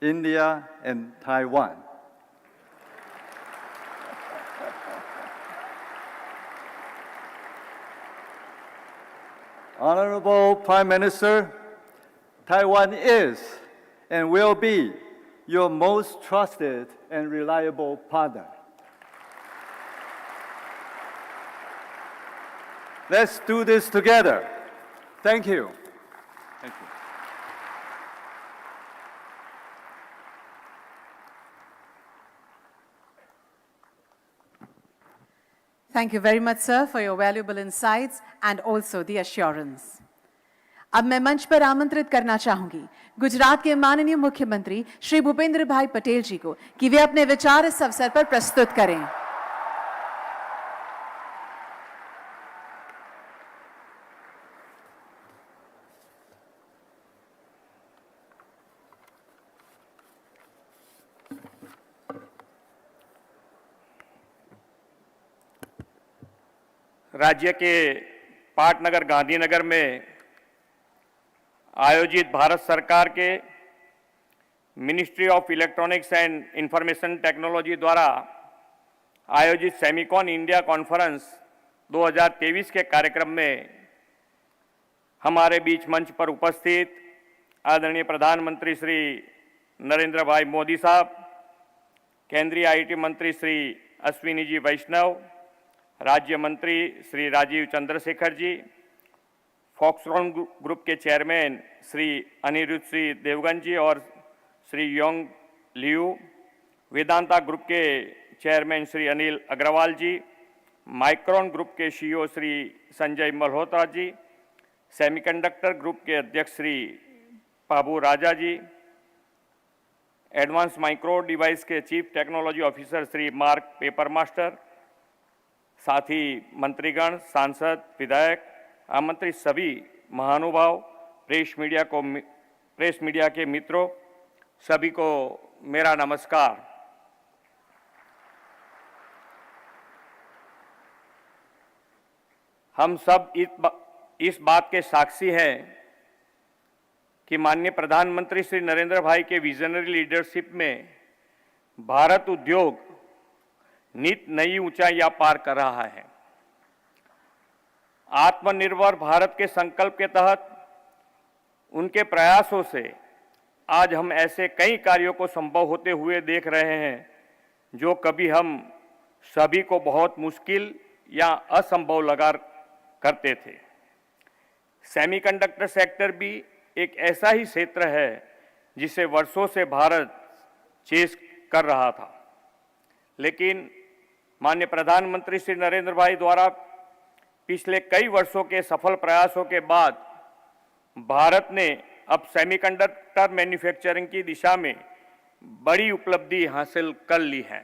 India and Taiwan. Honorable Prime Minister, Taiwan is and will be your most trusted and reliable partner. Let's do this together. Thank you. Thank you.
Thank you very much, sir, for your valuable insights and also the assurance. अब मैं मंच पर आमंत्रित करना चाहूंगी गुजरात के माननीय मुख्यमंत्री श्री भूपेंद्र भाई पटेल जी को कि वे अपने विचार इस अवसर पर प्रस्तुत करें।
राज्य के पाटनगर गांधीनगर में आयोजित भारत सरकार के ministry of electronics and information technology द्वारा आयोजित सेमिकॉन इंडिया कॉन्फ्रेंस 2023 के कार्यक्रम में हमारे बीच मंच पर उपस्थित आदरणीय प्रधानमंत्री श्री नरेंद्र भाई मोदी साहब, केंद्रीय आईटी मंत्री श्री अश्विनी जी वैष्णव, राज्य मंत्री श्री राजीव चंद्रशेखर जी, फॉक्सकॉन ग्रुप के चेयरमैन श्री अनिरुद्ध श्री देवगन जी और Shri Yong Liu, Vedanta group के चेयरमैन श्री अनिल अग्रवाल जी, माइक्रॉन ग्रुप के CEO Shri Sanjay Malhotra ji, semiconductor group के अध्यक्ष श्री बाबू राजा जी, एडवांस माइक्रो डिवाइस के chief technology officer Shri mark paper master, साथ ही मंत्रीगण, सांसद, विधायक, आमंत्रित सभी महानुभाव, प्रेस मीडिया के मित्रों, सभी को मेरा नमस्कार। हम सब इस बात के साक्षी हैं कि माननीय प्रधानमंत्री श्री नरेंद्र भाई के विजनरी लीडरशिप में भारत उद्योग नित नई ऊंचाइयां पार कर रहा है। आत्मनिर्भर भारत के संकल्प के तहत उनके प्रयासों से आज हम ऐसे कई कार्यों को संभव होते हुए देख रहे हैं जो कभी हम सभी को बहुत मुश्किल या असंभव लगा करते थे। सेमीकंडक्टर सेक्टर भी एक ऐसा ही क्षेत्र है जिसे वर्षों से भारत चेस कर रहा था, लेकिन माननीय प्रधानमंत्री श्री नरेंद्र भाई द्वारा पिछले कई वर्षों के सफल प्रयासों के बाद भारत ने अब सेमीकंडक्टर मैन्युफैक्चरिंग की दिशा में बड़ी उपलब्धि हासिल कर ली है।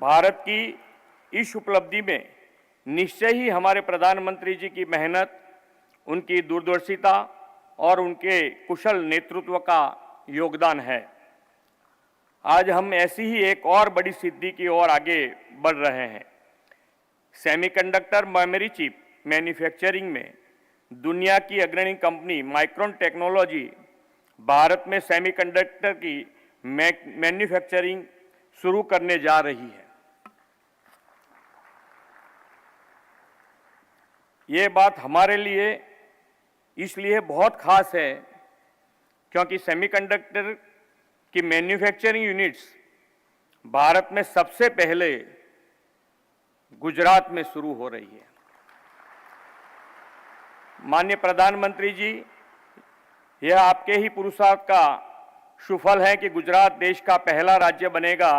भारत की इस उपलब्धि में निश्चय ही हमारे प्रधानमंत्री जी की मेहनत, उनकी दूरदर्शिता और उनके कुशल नेतृत्व का योगदान है। आज हम ऐसी ही एक और बड़ी सिद्धि की ओर आगे बढ़ रहे हैं। सेमीकंडक्टर मेमोरी चिप मैन्युफैक्चरिंग में दुनिया की अग्रणी कंपनी माइक्रोन टेक्नोलॉजी भारत में सेमीकंडक्टर की मैन्युफैक्चरिंग शुरू करने जा रही है। ये बात हमारे लिए इसलिए बहुत खास है क्योंकि सेमीकंडक्टर की मैन्युफैक्चरिंग यूनिट्स भारत में सबसे पहले गुजरात में शुरू हो रही है। माननीय प्रधानमंत्री जी, यह आपके ही पुरुषार्थ का सुफल है कि गुजरात देश का पहला राज्य बनेगा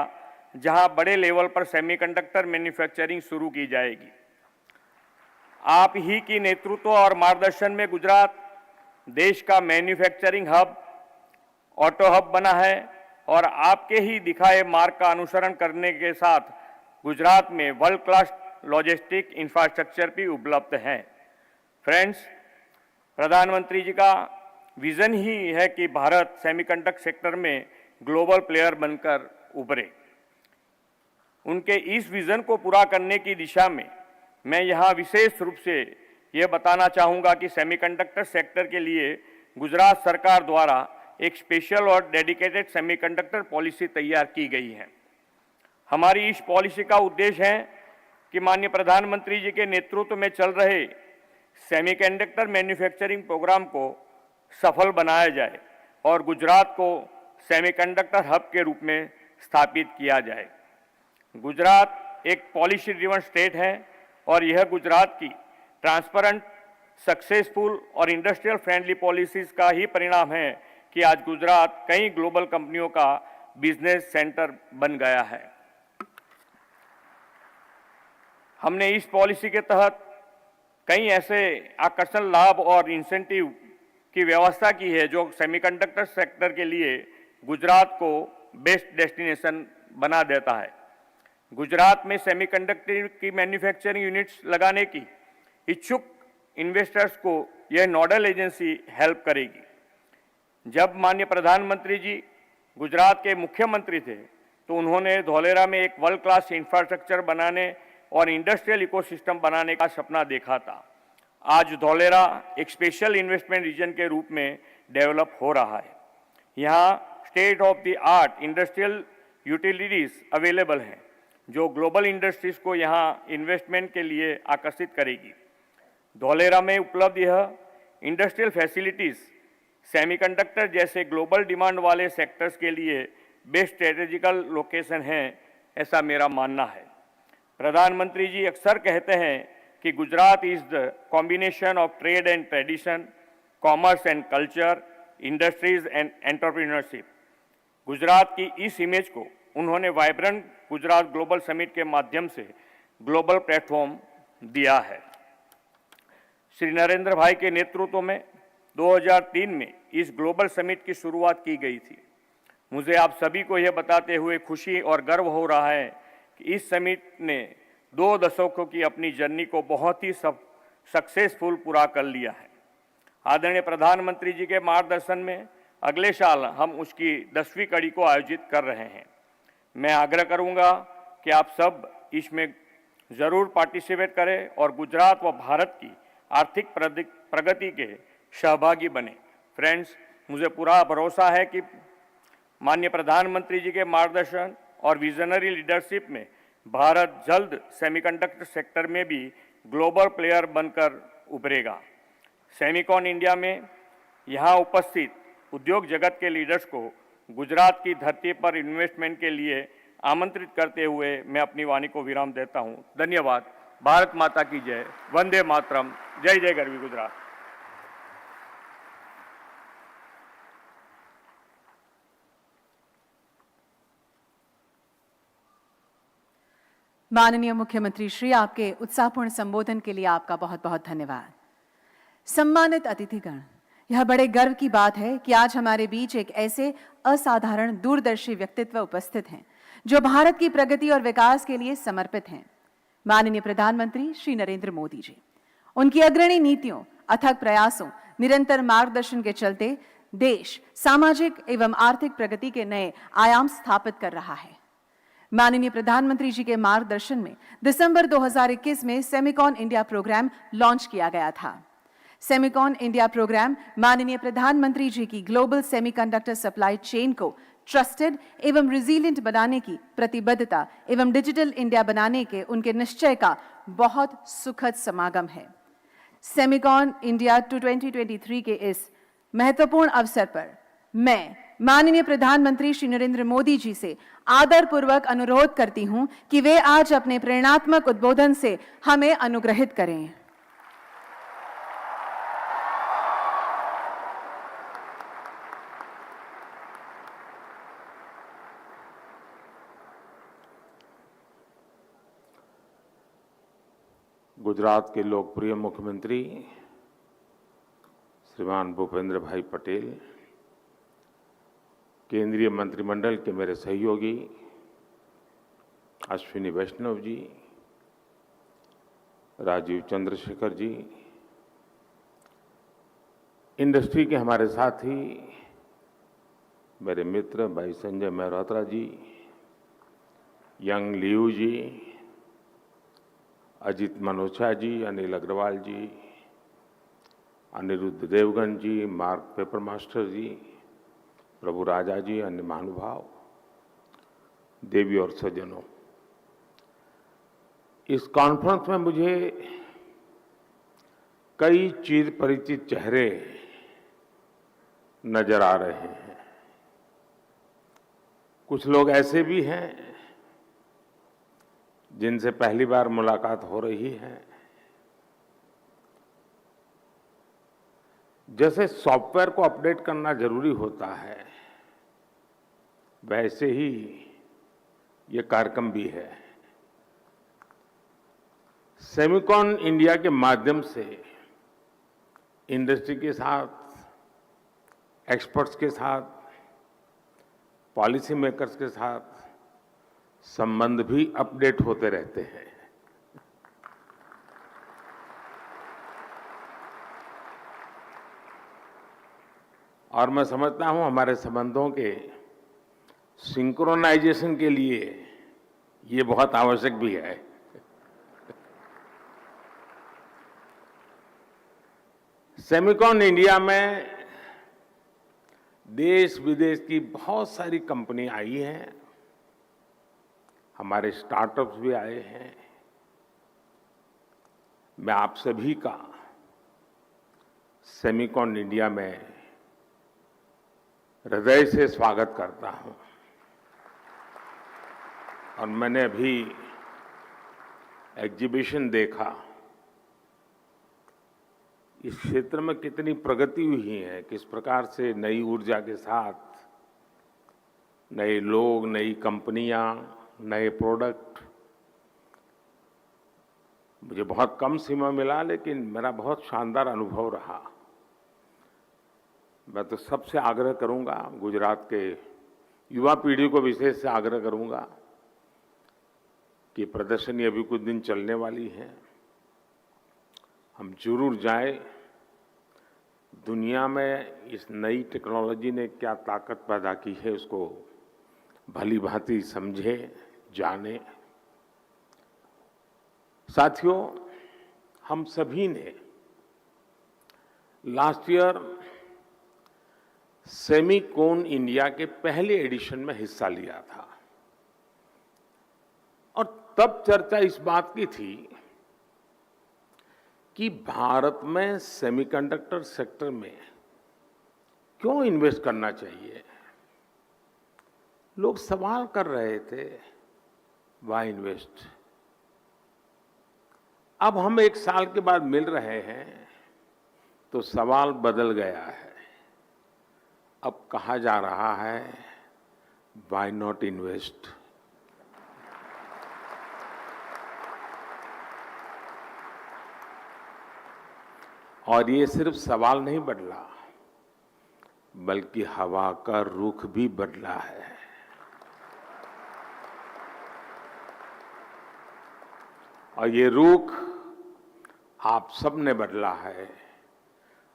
जहां बड़े लेवल पर सेमीकंडक्टर मैन्युफैक्चरिंग शुरू की जाएगी। आप ही की नेतृत्व और मार्गदर्शन में गुजरात देश का मैन्युफैक्चरिंग हब, ऑटो हब बना है और आपके ही दिखाए मार्ग का अनुसरण करने के साथ गुजरात में वर्ल्ड क्लास लॉजिस्टिक इंफ्रास्ट्रक्चर भी उपलब्ध है। फ्रेंड्स, प्रधानमंत्री जी का विजन ही है कि भारत सेमीकंडक्टर सेक्टर में ग्लोबल प्लेयर बनकर उभरे। उनके इस विजन को पूरा करने की दिशा में मैं यहाँ विशेष रूप से ये बताना चाहूँगा कि सेमीकंडक्टर सेक्टर के लिए गुजरात सरकार द्वारा एक स्पेशल और डेडिकेटेड सेमीकंडक्टर पॉलिसी तैयार की गई है। हमारी इस पॉलिसी का उद्देश्य है कि माननीय प्रधानमंत्री जी के नेतृत्व में चल रहे सेमीकंडक्टर मैन्युफैक्चरिंग प्रोग्राम को सफल बनाया जाए और गुजरात को सेमीकंडक्टर हब के रूप में स्थापित किया जाए। गुजरात एक पॉलिसी ड्रिवन स्टेट है और यह गुजरात की ट्रांसपेरेंट, सक्सेसफुल और इंडस्ट्रियल फ्रेंडली पॉलिसीज का ही परिणाम है कि आज गुजरात कई ग्लोबल कंपनियों का बिजनेस सेंटर बन गया है। हमने इस पॉलिसी के तहत कई ऐसे आकर्षण लाभ और इंसेंटिव की व्यवस्था की है जो सेमीकंडक्टर सेक्टर के लिए गुजरात को बेस्ट डेस्टिनेशन बना देता है। गुजरात में सेमीकंडक्टर की मैन्युफैक्चरिंग यूनिट्स लगाने की इच्छुक इन्वेस्टर्स को यह नोडल एजेंसी हेल्प करेगी। जब माननीय प्रधानमंत्री जी गुजरात के मुख्यमंत्री थे तो उन्होंने धौलेरा में एक वर्ल्ड क्लास इंफ्रास्ट्रक्चर बनाने और इंडस्ट्रियल इकोसिस्टम बनाने का सपना देखा था। आज धौलेरा एक स्पेशल इन्वेस्टमेंट रीजन के रूप में डेवलप हो रहा है। यहाँ state of the art industrial utilities available हैं जो ग्लोबल इंडस्ट्रीज को यहाँ इन्वेस्टमेंट के लिए आकर्षित करेगी। धौलेरा में उपलब्ध यह इंडस्ट्रियल फैसिलिटीज सेमीकंडक्टर जैसे ग्लोबल डिमांड वाले सेक्टर्स के लिए बेस्ट स्ट्रेटेजिकल लोकेशन है, ऐसा मेरा मानना है। प्रधानमंत्री जी अक्सर कहते हैं कि Gujarat is the combination of trade and tradition, commerce and culture, industries and entrepreneurship. Gujarat की इस इमेज को उन्होंने वाइब्रेंट गुजरात ग्लोबल समिट के माध्यम से ग्लोबल प्लेटफॉर्म दिया है। श्री नरेंद्र भाई के नेतृत्व में 2003 में इस ग्लोबल समिट की शुरुआत की गई थी। मुझे आप सभी को यह बताते हुए खुशी और गर्व हो रहा है कि इस समिट ने 2 दशकों की अपनी जर्नी को बहुत ही सक्सेसफुल पूरा कर लिया है। आदरणीय प्रधानमंत्री जी के मार्गदर्शन में अगले साल हम उसकी 10वीं कड़ी को आयोजित कर रहे हैं। मैं आग्रह करूंगा कि आप सब इसमें जरूर पार्टिसिपेट करें और गुजरात व भारत की आर्थिक प्रगति के सहभागी बने। फ्रेंड्स, मुझे पूरा भरोसा है कि माननीय प्रधानमंत्री जी के मार्गदर्शन और विजनरी लीडरशिप में भारत जल्द सेमीकंडक्टर सेक्टर में भी ग्लोबल प्लेयर बनकर उभरेगा। सेमिकॉन इंडिया में यहाँ उपस्थित उद्योग जगत के लीडर्स को गुजरात की धरती पर इन्वेस्टमेंट के लिए आमंत्रित करते हुए मैं अपनी वाणी को विराम देता हूँ। धन्यवाद। भारत माता की जय। वंदे मातरम। जय जय गरवी गुजरात।
माननीय मुख्यमंत्री श्री, आपके उत्साहपूर्ण संबोधन के लिए आपका बहुत बहुत धन्यवाद। सम्मानित अतिथिगण, यह बड़े गर्व की बात है कि आज हमारे बीच एक ऐसे असाधारण दूरदर्शी व्यक्तित्व उपस्थित हैं जो भारत की प्रगति और विकास के लिए समर्पित हैं। माननीय प्रधानमंत्री श्री नरेंद्र मोदी जी, उनकी अग्रणी नीतियों, अथक प्रयासों, निरंतर मार्गदर्शन के चलते देश सामाजिक एवं आर्थिक प्रगति के नए आयाम स्थापित कर रहा है। माननीय प्रधानमंत्री जी के मार्गदर्शन में दिसंबर 2021 में सेमिकॉन इंडिया प्रोग्राम लॉन्च किया गया था। सेमिकॉन इंडिया प्रोग्राम माननीय प्रधानमंत्री जी की ग्लोबल सेमीकंडक्टर सप्लाई चेन को ट्रस्टेड एवं रिजिलिएंट बनाने की प्रतिबद्धता एवं डिजिटल इंडिया बनाने के उनके निश्चय का बहुत सुखद समागम है। सेमिकॉन इंडिया 2023 के इस महत्वपूर्ण अवसर पर मैं माननीय प्रधानमंत्री श्री नरेंद्र मोदी जी से आदरपूर्वक अनुरोध करती हूं कि वे आज अपने प्रेरणात्मक उद्बोधन से हमें अनुग्रहित करें।
गुजरात के लोकप्रिय मुख्यमंत्री श्रीमान भूपेंद्र भाई पटेल, केंद्रीय मंत्रिमंडल के मेरे सहयोगी अश्विनी वैष्णव जी, राजीव चंद्रशेखर जी, इंडस्ट्री के हमारे साथी मेरे मित्र भाई संजय मेहरोत्रा जी, यंग लियू जी, अजीत मनोचा जी, अनिल अग्रवाल जी, अनिरुद्ध देवगन जी, मार्क पेपर मास्टर जी, प्रभु राजा जी, अन्य महानुभाव, देवी और सज्जनों, इस कॉन्फ्रेंस में मुझे कई चिर परिचित चेहरे नजर आ रहे हैं। कुछ लोग ऐसे भी हैं जिनसे पहली बार मुलाकात हो रही है। जैसे सॉफ्टवेयर को अपडेट करना जरूरी होता है, वैसे ही ये कार्यक्रम भी है। सेमिकॉन इंडिया के माध्यम से इंडस्ट्री के साथ, एक्सपर्ट्स के साथ, पॉलिसी मेकर्स के साथ संबंध भी अपडेट होते रहते हैं। और मैं समझता हूं हमारे संबंधों के सिंक्रोनाइजेशन के लिए ये बहुत आवश्यक भी है। सेमिकॉन इंडिया में देश विदेश की बहुत सारी कंपनी आई हैं, हमारे स्टार्टअप्स भी आए हैं। मैं आप सभी का सेमिकॉन इंडिया में हृदय से स्वागत करता हूं। और मैंने अभी एग्जीबिशन देखा, इस क्षेत्र में कितनी प्रगति हुई है, किस प्रकार से नई ऊर्जा के साथ नए लोग, नई कंपनियां, नए प्रोडक्ट। मुझे बहुत कम समय मिला, लेकिन मेरा बहुत शानदार अनुभव रहा। मैं तो सबसे आग्रह करूंगा, गुजरात के युवा पीढ़ी को विशेष से आग्रह करूंगा कि प्रदर्शनी अभी कुछ दिन चलने वाली है, हम जरूर जाएं। दुनिया में इस नई टेक्नोलॉजी ने क्या ताकत पैदा की है, उसको भली भांति समझें, जानें। साथियों, हम सभी ने लास्ट ईयर सेमिकॉन इंडिया के पहले एडिशन में हिस्सा लिया था और तब चर्चा इस बात की थी कि भारत में सेमीकंडक्टर सेक्टर में क्यों इन्वेस्ट करना चाहिए। लोग सवाल कर रहे थे, व्हाई इन्वेस्ट। अब हम एक साल के बाद मिल रहे हैं तो सवाल बदल गया है। अब कहा जा रहा है, व्हाई नॉट इन्वेस्ट। और ये सिर्फ सवाल नहीं बदला, बल्कि हवा का रुख भी बदला है। और ये रुख आप सब ने बदला है,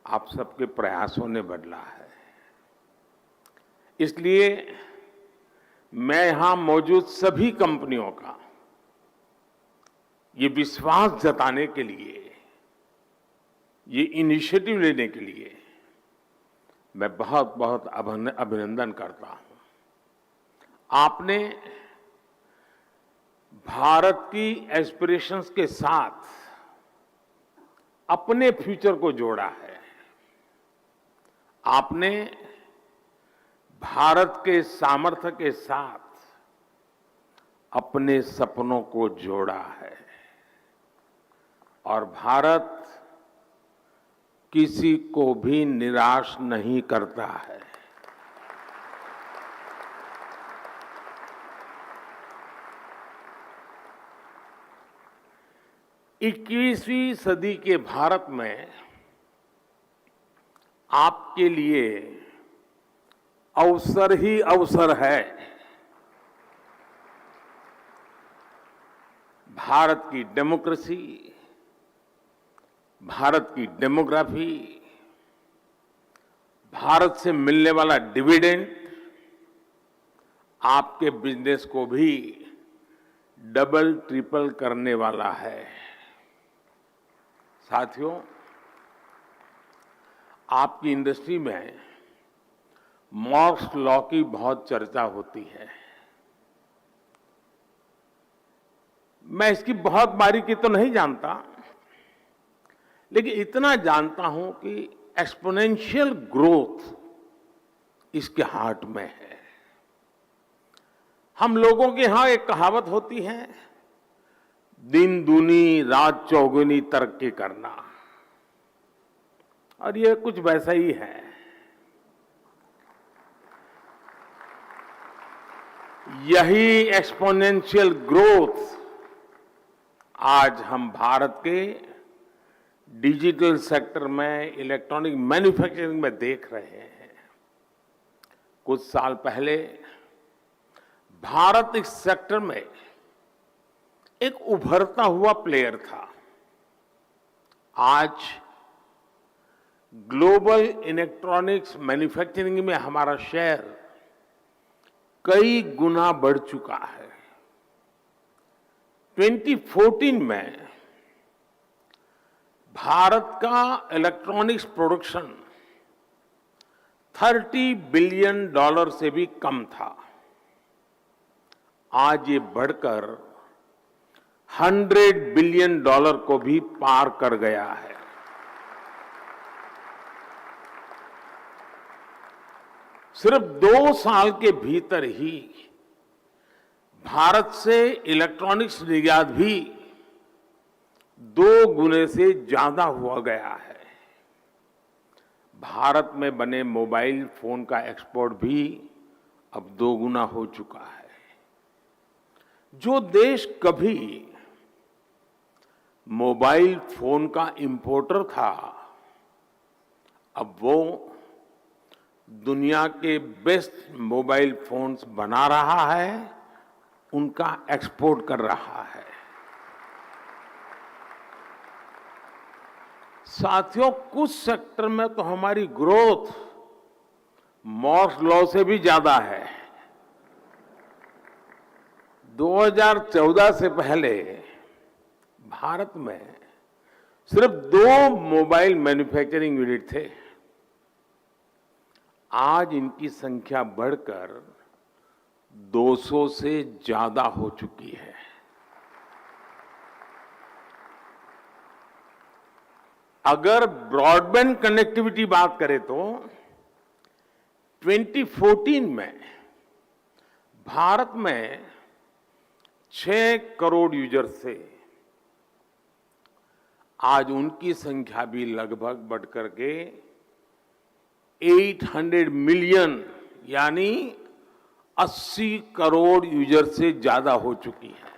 आप सबके प्रयासों ने बदला है। इसलिए मैं यहां मौजूद सभी कंपनियों का ये विश्वास जताने के लिए, ये इनिशिएटिव लेने के लिए मैं बहुत बहुत अभिनंदन करता हूं। आपने भारत की एस्पिरेशंस के साथ अपने फ्यूचर को जोड़ा है। आपने भारत के सामर्थ्य के साथ अपने सपनों को जोड़ा है और भारत किसी को भी निराश नहीं करता है। 21वीं सदी के भारत में आपके लिए अवसर ही अवसर है। भारत की डेमोक्रेसी, भारत की डेमोग्राफी, भारत से मिलने वाला डिविडेंड आपके बिजनेस को भी डबल ट्रिपल करने वाला है। साथियों, आपकी इंडस्ट्री में मॉर्स लॉ की बहुत चर्चा होती है। मैं इसकी बहुत बारीकी तो नहीं जानता, लेकिन इतना जानता हूं कि एक्सपोनेंशियल ग्रोथ इसके हार्ट में है। हम लोगों के यहां एक कहावत होती है, दिन दूनी रात चौगुनी तरक्की करना, और ये कुछ वैसा ही है। यही एक्सपोनेंशियल ग्रोथ आज हम भारत के डिजिटल सेक्टर में, इलेक्ट्रॉनिक मैन्युफैक्चरिंग में देख रहे हैं। कुछ साल पहले भारत इस सेक्टर में एक उभरता हुआ प्लेयर था। आज ग्लोबल इलेक्ट्रॉनिक्स मैन्युफैक्चरिंग में हमारा शेयर कई गुना बढ़ चुका है। 2014 में भारत का इलेक्ट्रॉनिक्स प्रोडक्शन $30 बिलियन से भी कम था। आज ये बढ़कर $100 बिलियन को भी पार कर गया है। सिर्फ 2 साल के भीतर ही भारत से इलेक्ट्रॉनिक्स निर्यात भी 2 गुने से ज्यादा हुआ गया है। भारत में बने मोबाइल फोन का एक्सपोर्ट भी अब 2 गुना हो चुका है। जो देश कभी मोबाइल फोन का इंपोर्टर था, अब वो दुनिया के बेस्ट मोबाइल फोन्स बना रहा है, उनका एक्सपोर्ट कर रहा है। साथियों, कुछ सेक्टर में तो हमारी ग्रोथ मॉर्स लॉ से भी ज्यादा है। 2014 से पहले भारत में सिर्फ 2 मोबाइल मैन्युफैक्चरिंग यूनिट थे। आज इनकी संख्या बढ़कर 200 से ज्यादा हो चुकी है। अगर ब्रॉडबैंड कनेक्टिविटी बात करें तो 2014 में भारत में 6 करोड़ यूजर्स थे। आज उनकी संख्या भी लगभग बढ़कर के 800 मिलियन यानी 80 करोड़ यूजर से ज्यादा हो चुकी है।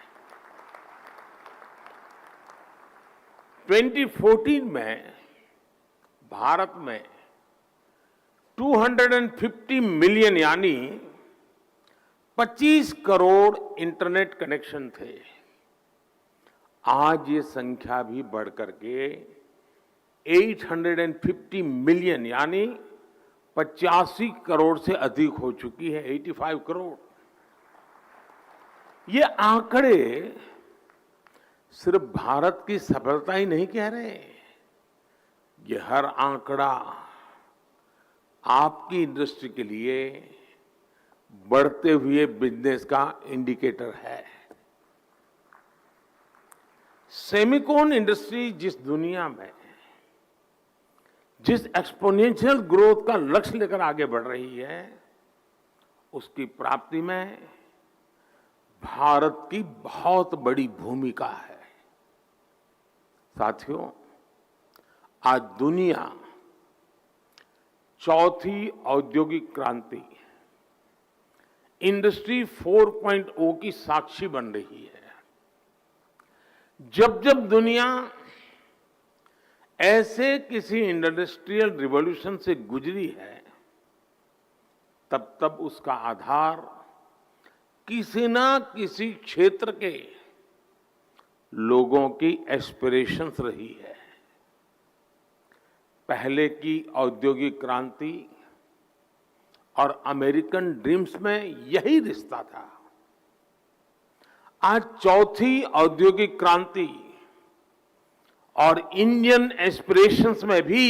2014 में भारत में 250 मिलियन यानी 25 करोड़ इंटरनेट कनेक्शन थे। आज ये संख्या भी बढ़कर के 850 मिलियन यानी 85 करोड़ से अधिक हो चुकी है, 85 करोड़। ये आंकड़े सिर्फ भारत की सफलता ही नहीं कह रहे, ये हर आंकड़ा आपकी इंडस्ट्री के लिए बढ़ते हुए बिजनेस का इंडिकेटर है। सेमिकॉन इंडस्ट्री जिस दुनिया में जिस एक्सपोनेंशियल ग्रोथ का लक्ष्य लेकर आगे बढ़ रही है, उसकी प्राप्ति में भारत की बहुत बड़ी भूमिका है। साथियों, आज दुनिया चौथी औद्योगिक क्रांति इंडस्ट्री 4.0 की साक्षी बन रही है। जब जब दुनिया ऐसे किसी इंडस्ट्रियल रिवॉल्यूशन से गुजरी है, तब तब उसका आधार किसी ना किसी क्षेत्र के लोगों की एस्पिरेशंस रही है। पहले की औद्योगिक क्रांति और अमेरिकन ड्रीम्स में यही रिश्ता था। आज चौथी औद्योगिक क्रांति और इंडियन एस्पिरेशंस में भी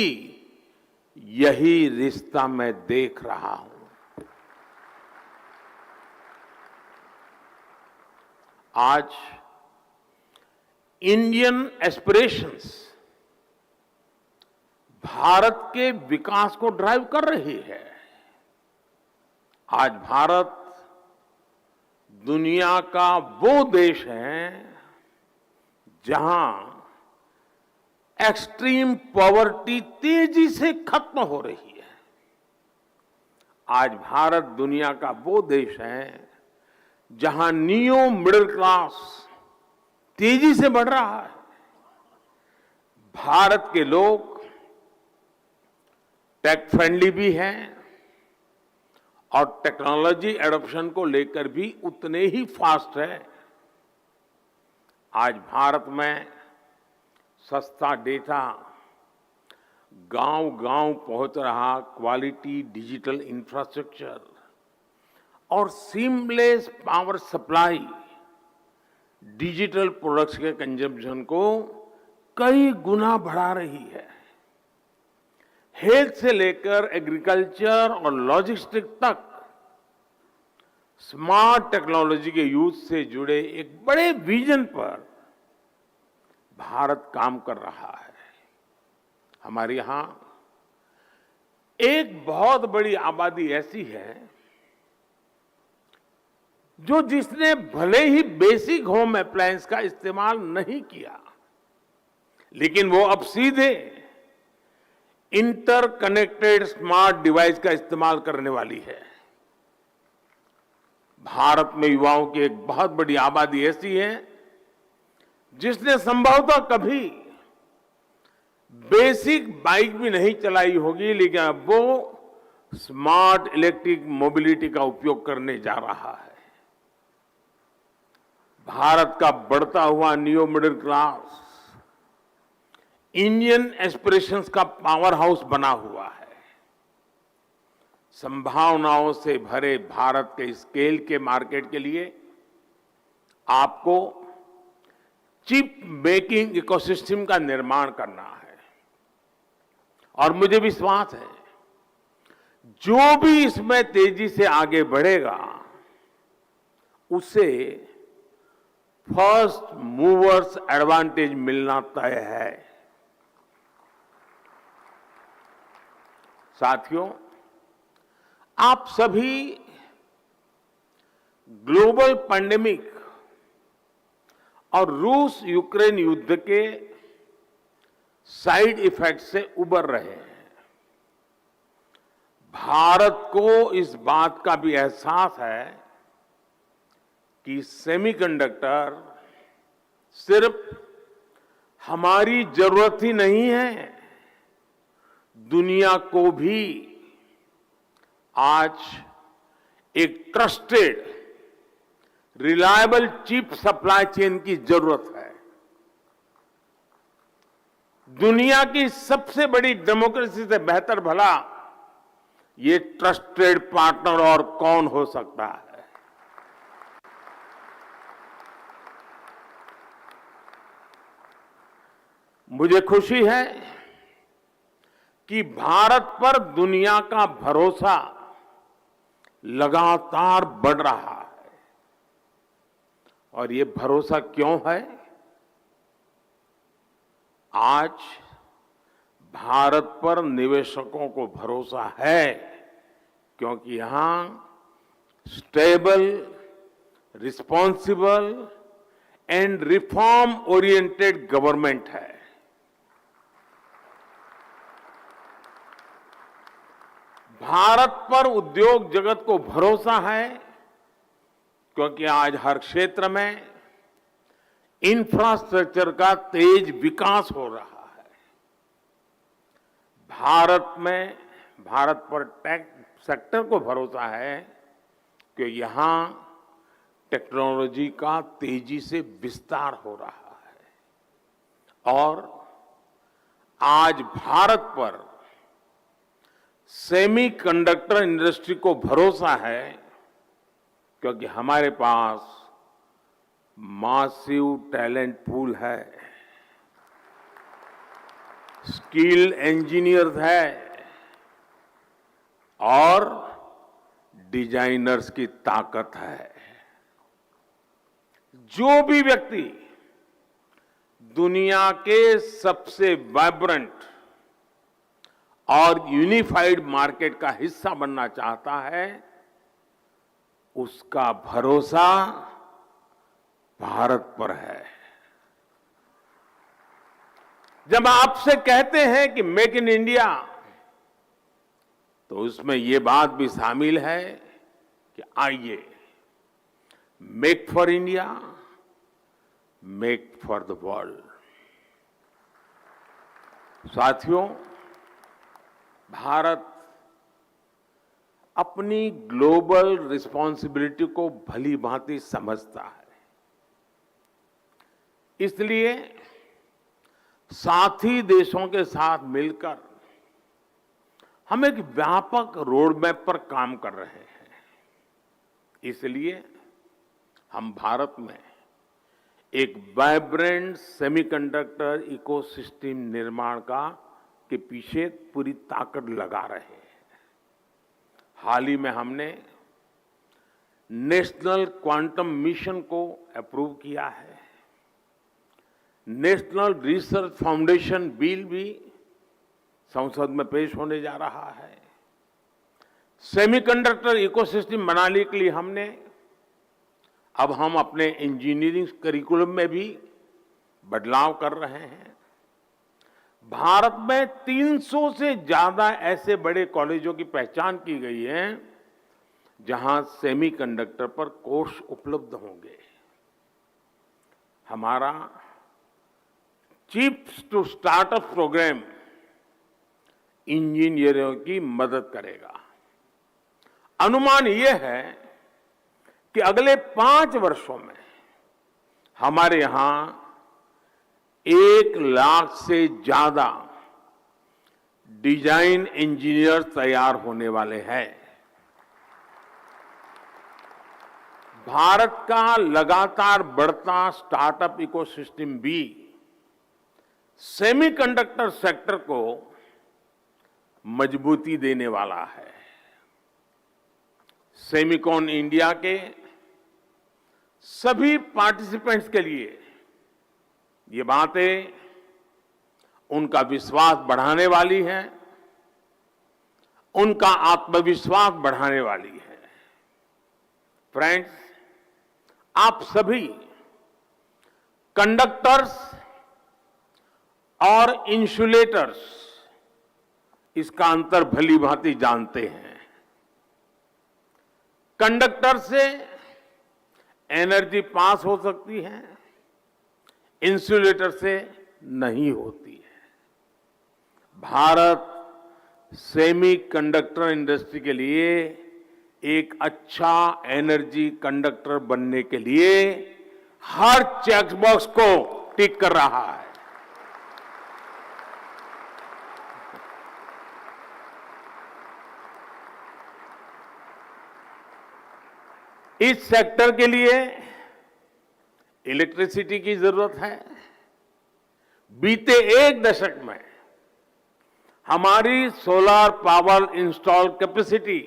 यही रिश्ता मैं देख रहा हूं। आज इंडियन एस्पिरेशंस भारत के विकास को ड्राइव कर रही है। आज भारत दुनिया का वो देश है जहां एक्सट्रीम पॉवर्टी तेजी से खत्म हो रही है। आज भारत दुनिया का वो देश है जहां नियो मिडिल क्लास तेजी से बढ़ रहा है। भारत के लोग टेक फ्रेंडली भी हैं और टेक्नोलॉजी एडॉप्शन को लेकर भी उतने ही फास्ट है। आज भारत में सस्ता डेटा गांव-गांव पहुंच रहा, क्वालिटी डिजिटल इंफ्रास्ट्रक्चर और seamless power supply digital products के कंजम्पशन को कई गुना बढ़ा रही है। हेल्थ से लेकर एग्रीकल्चर और लॉजिस्टिक तक स्मार्ट टेक्नोलॉजी के यूज से जुड़े एक बड़े विजन पर भारत काम कर रहा है। हमारे यहां एक बहुत बड़ी आबादी ऐसी है जो जिसने भले ही बेसिक होम अप्लायंस का इस्तेमाल नहीं किया, लेकिन वो अब सीधे इंटरकनेक्टेड स्मार्ट डिवाइस का इस्तेमाल करने वाली है। भारत में युवाओं की एक बहुत बड़ी आबादी ऐसी है जिसने संभवतः कभी बेसिक बाइक भी नहीं चलाई होगी, लेकिन अब वो स्मार्ट इलेक्ट्रिक मोबिलिटी का उपयोग करने जा रहा है। भारत का बढ़ता हुआ neo middle class Indian aspirations का पावर हाउस बना हुआ है। संभावनाओं से भरे भारत के स्केल के मार्केट के लिए आपको चिप मेकिंग इकोसिस्टम का निर्माण करना है और मुझे विश्वास है जो भी इसमें तेजी से आगे बढ़ेगा उसे फर्स्ट मूवर्स एडवांटेज मिलना तय है। साथियों, आप सभी ग्लोबल पैंडेमिक और रूस यूक्रेन युद्ध के साइड इफेक्ट से उबर रहे हैं। भारत को इस बात का भी एहसास है कि सेमीकंडक्टर सिर्फ हमारी जरूरत ही नहीं है, दुनिया को भी आज एक trusted reliable chip supply chain की जरूरत है। दुनिया की सबसे बड़ी डेमोक्रेसी से बेहतर भला ये ट्रस्टेड पार्टनर और कौन हो सकता है। मुझे खुशी है कि भारत पर दुनिया का भरोसा लगातार बढ़ रहा है। और ये भरोसा क्यों है? आज भारत पर निवेशकों को भरोसा है क्योंकि यहां stable, responsible and reform oriented government है। भारत पर उद्योग जगत को भरोसा है क्योंकि आज हर क्षेत्र में इंफ्रास्ट्रक्चर का तेज विकास हो रहा है। भारत पर टेक सेक्टर को भरोसा है कि यहां टेक्नोलॉजी का तेजी से विस्तार हो रहा है। और आज भारत पर सेमीकंडक्टर इंडस्ट्री को भरोसा है क्योंकि हमारे पास मासिव टैलेंट पूल है, स्किल इंजीनियर्स है और डिजाइनर्स की ताकत है। जो भी व्यक्ति दुनिया के सबसे वाइब्रेंट और यूनिफाइड मार्केट का हिस्सा बनना चाहता है, उसका भरोसा भारत पर है। जब आपसे कहते हैं कि मेक इन इंडिया, तो उसमें यह बात भी शामिल है कि आइए make for India, make for the world. साथियों, भारत अपनी ग्लोबल रिस्पॉन्सिबिलिटी को भली भांति समझता है। इसलिए साथी देशों के साथ मिलकर हम एक व्यापक रोडमैप पर काम कर रहे हैं। इसलिए हम भारत में एक वाइब्रेंट सेमीकंडक्टर इकोसिस्टम निर्माण के पीछे पूरी ताकत लगा रहे हैं। हाल ही में हमने नेशनल क्वांटम मिशन को अप्रूव किया है। नेशनल रिसर्च फाउंडेशन बिल भी संसद में पेश होने जा रहा है। सेमीकंडक्टर इकोसिस्टम बनाने के लिए अब हम अपने इंजीनियरिंग करिकुलम में भी बदलाव कर रहे हैं। भारत में 300 से ज्यादा ऐसे बड़े कॉलेजों की पहचान की गई है जहां सेमीकंडक्टर पर कोर्स उपलब्ध होंगे। हमारा चिप्स टू स्टार्टअप प्रोग्राम इंजीनियरों की मदद करेगा। अनुमान यह है कि अगले 5 वर्षों में हमारे यहां 1 लाख से ज्यादा डिजाइन इंजीनियर तैयार होने वाले हैं। भारत का लगातार बढ़ता स्टार्टअप इकोसिस्टम भी सेमीकंडक्टर सेक्टर को मजबूती देने वाला है। सेमिकॉन इंडिया के सभी पार्टिसिपेंट्स के लिए ये बातें उनका विश्वास बढ़ाने वाली हैं, उनका आत्मविश्वास बढ़ाने वाली है। फ्रेंड्स, आप सभी कंडक्टर्स और इंसुलेटर्स इसका अंतर भली भांति जानते हैं। कंडक्टर से एनर्जी पास हो सकती है, इंसुलेटर से नहीं होती है। भारत सेमीकंडक्टर इंडस्ट्री के लिए एक अच्छा एनर्जी कंडक्टर बनने के लिए हर चेक बॉक्स को टिक कर रहा है। इस सेक्टर के लिए इलेक्ट्रिसिटी की जरूरत है, बीते एक दशक में हमारी सोलर पावर इंस्टॉल कैपेसिटी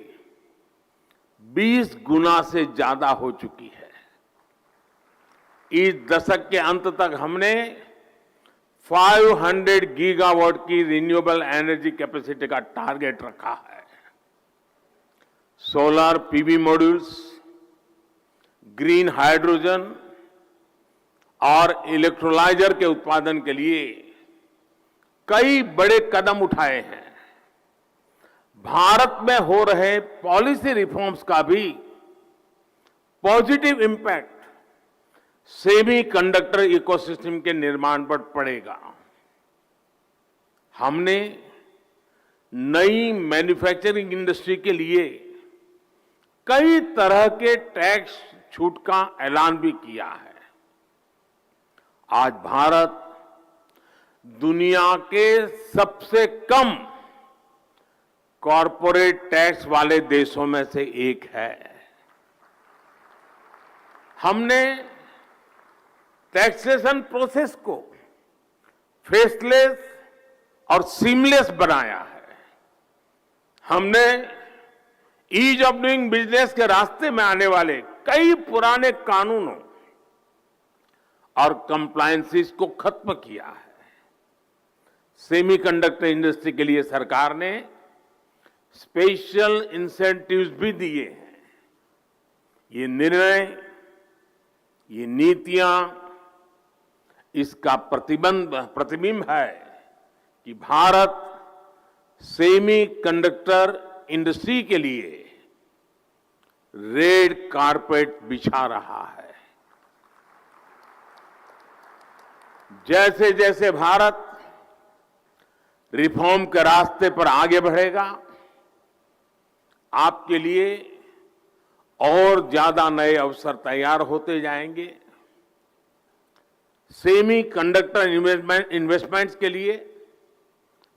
20 गुना से ज्यादा हो चुकी है। इस दशक के अंत तक हमने 500 गीगावाट की रिन्यूएबल एनर्जी कैपेसिटी का टारगेट रखा है। Solar PV modules, green hydrogen और इलेक्ट्रोलाइजर के उत्पादन के लिए कई बड़े कदम उठाए हैं। भारत में हो रहे पॉलिसी रिफॉर्म्स का भी पॉजिटिव इम्पैक्ट सेमीकंडक्टर इकोसिस्टम के निर्माण पर पड़ेगा। हमने नई मैन्युफैक्चरिंग इंडस्ट्री के लिए कई तरह के टैक्स छूट का ऐलान भी किया है। आज भारत दुनिया के सबसे कम कॉरपोरेट टैक्स वाले देशों में से एक है। हमने टैक्सेशन प्रोसेस को फेसलेस और सीमलेस बनाया है। हमने ईज ऑफ डूइंग बिजनेस के रास्ते में आने वाले कई पुराने कानूनों और कंप्लायंसेस को खत्म किया है। सेमीकंडक्टर इंडस्ट्री के लिए सरकार ने स्पेशल इंसेंटिव्स भी दिए हैं। ये निर्णय, ये नीतियां इसका प्रतिबिंब है कि भारत सेमीकंडक्टर इंडस्ट्री के लिए रेड कारपेट बिछा रहा है। जैसे जैसे भारत रिफॉर्म के रास्ते पर आगे बढ़ेगा, आपके लिए और ज्यादा नए अवसर तैयार होते जाएंगे। सेमीकंडक्टर इन्वेस्टमेंट्स के लिए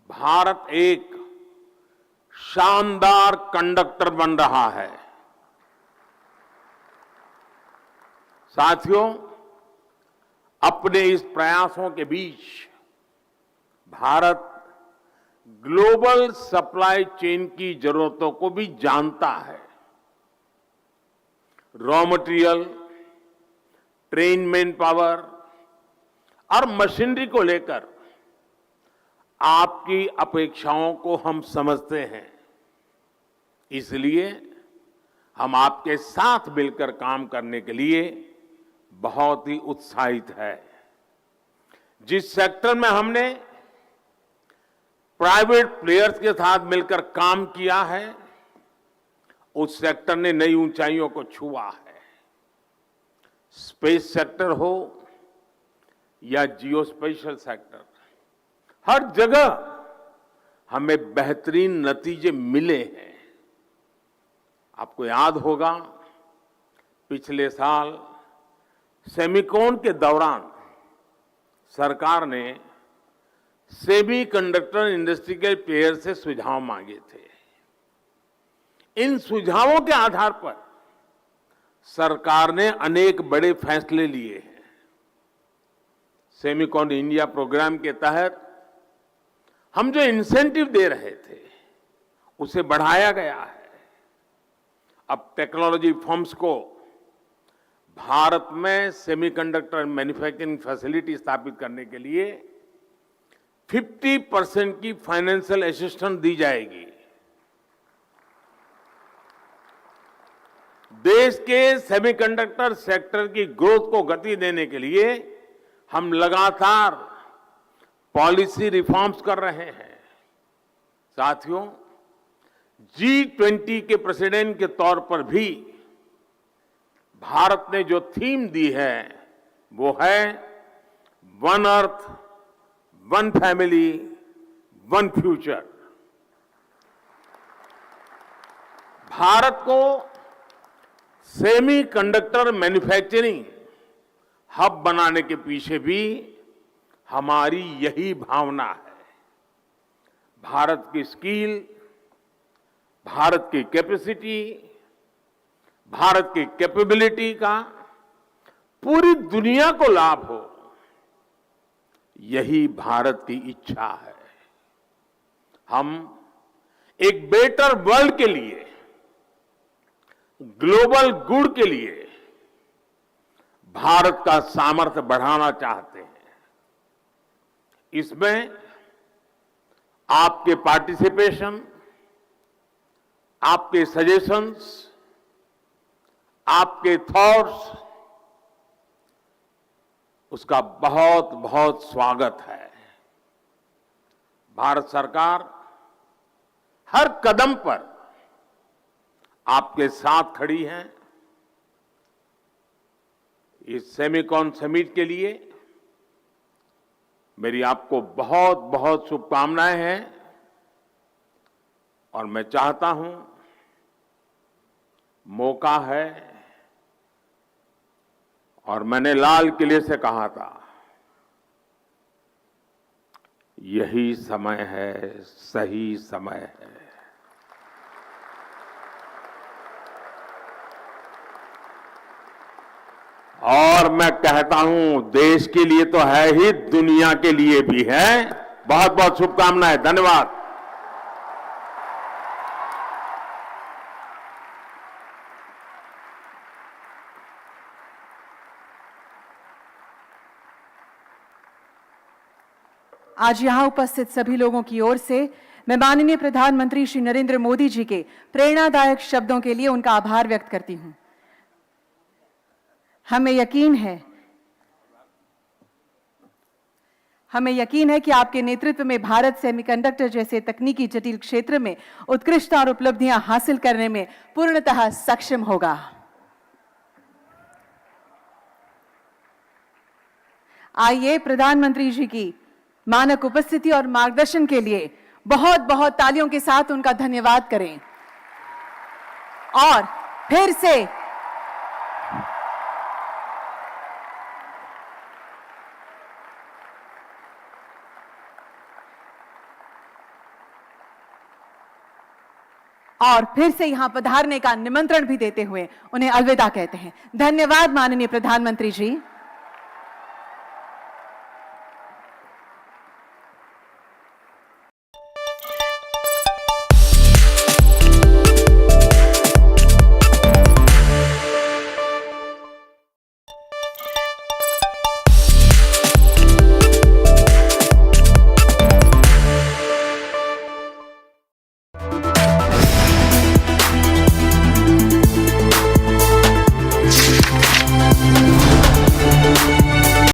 भारत एक शानदार कंडक्टर बन रहा है। साथियों, अपने इस प्रयासों के बीच भारत ग्लोबल सप्लाई चेन की जरूरतों को भी जानता है। Raw material, train man power और मशीनरी को लेकर आपकी अपेक्षाओं को हम समझते हैं। इसलिए हम आपके साथ मिलकर काम करने के लिए बहुत ही उत्साहित है। जिस सेक्टर में हमने प्राइवेट प्लेयर्स के साथ मिलकर काम किया है, उस सेक्टर ने नई ऊंचाइयों को छुआ है। स्पेस सेक्टर हो या जियो स्पेशल सेक्टर, हर जगह हमें बेहतरीन नतीजे मिले हैं। आपको याद होगा, पिछले साल सेमिकॉन के दौरान सरकार ने सेमीकंडक्टर इंडस्ट्री के प्लेयर से सुझाव मांगे थे। इन सुझावों के आधार पर सरकार ने अनेक बड़े फैसले लिए हैं। सेमिकॉन इंडिया प्रोग्राम के तहत हम जो इंसेंटिव दे रहे थे, उसे बढ़ाया गया है। अब टेक्नोलॉजी फर्म्स को भारत में सेमीकंडक्टर मैन्युफैक्चरिंग फैसिलिटी स्थापित करने के लिए 50% की फाइनेंशियल असिस्टेंस दी जाएगी। देश के सेमीकंडक्टर सेक्टर की ग्रोथ को गति देने के लिए हम लगातार पॉलिसी रिफॉर्म्स कर रहे हैं। साथियों, G20 के प्रेसिडेंट के तौर पर भी भारत ने जो थीम दी है, वो है one earth, one family, one future. Bharat को सेमीकंडक्टर मैन्युफैक्चरिंग हब बनाने के पीछे भी हमारी यही भावना है। भारत की स्किल, भारत की कैपेसिटी, भारत की कैपेबिलिटी का पूरी दुनिया को लाभ हो, यही भारत की इच्छा है। हम एक बेटर वर्ल्ड के लिए, ग्लोबल गुड के लिए भारत का सामर्थ्य बढ़ाना चाहते हैं। इसमें आपके पार्टिसिपेशन, आपके सजेशंस, आपके थॉट्स, उसका बहुत बहुत स्वागत है। भारत सरकार हर कदम पर आपके साथ खड़ी है। इस सेमिकॉन समिट के लिए मेरी आपको बहुत बहुत शुभकामनाएं हैं और मैं चाहता हूं, मौका है, और मैंने लाल किले से कहा था, यही समय है, सही समय है। और मैं कहता हूं, देश के लिए तो है ही, दुनिया के लिए भी है। बहुत बहुत शुभकामनाएं। धन्यवाद।
आज यहां उपस्थित सभी लोगों की ओर से मैं माननीय प्रधानमंत्री श्री नरेंद्र मोदी जी के प्रेरणादायक शब्दों के लिए उनका आभार व्यक्त करती हूं। हमें यकीन है कि आपके नेतृत्व में भारत सेमीकंडक्टर जैसे तकनीकी जटिल क्षेत्र में उत्कृष्टता और उपलब्धियां हासिल करने में पूर्णतः सक्षम होगा। आइए प्रधानमंत्री जी की मानक उपस्थिति और मार्गदर्शन के लिए बहुत बहुत तालियों के साथ उनका धन्यवाद करें। और फिर से यहां पधारने का निमंत्रण भी देते हुए उन्हें अलविदा कहते हैं। धन्यवाद माननीय प्रधानमंत्री जी।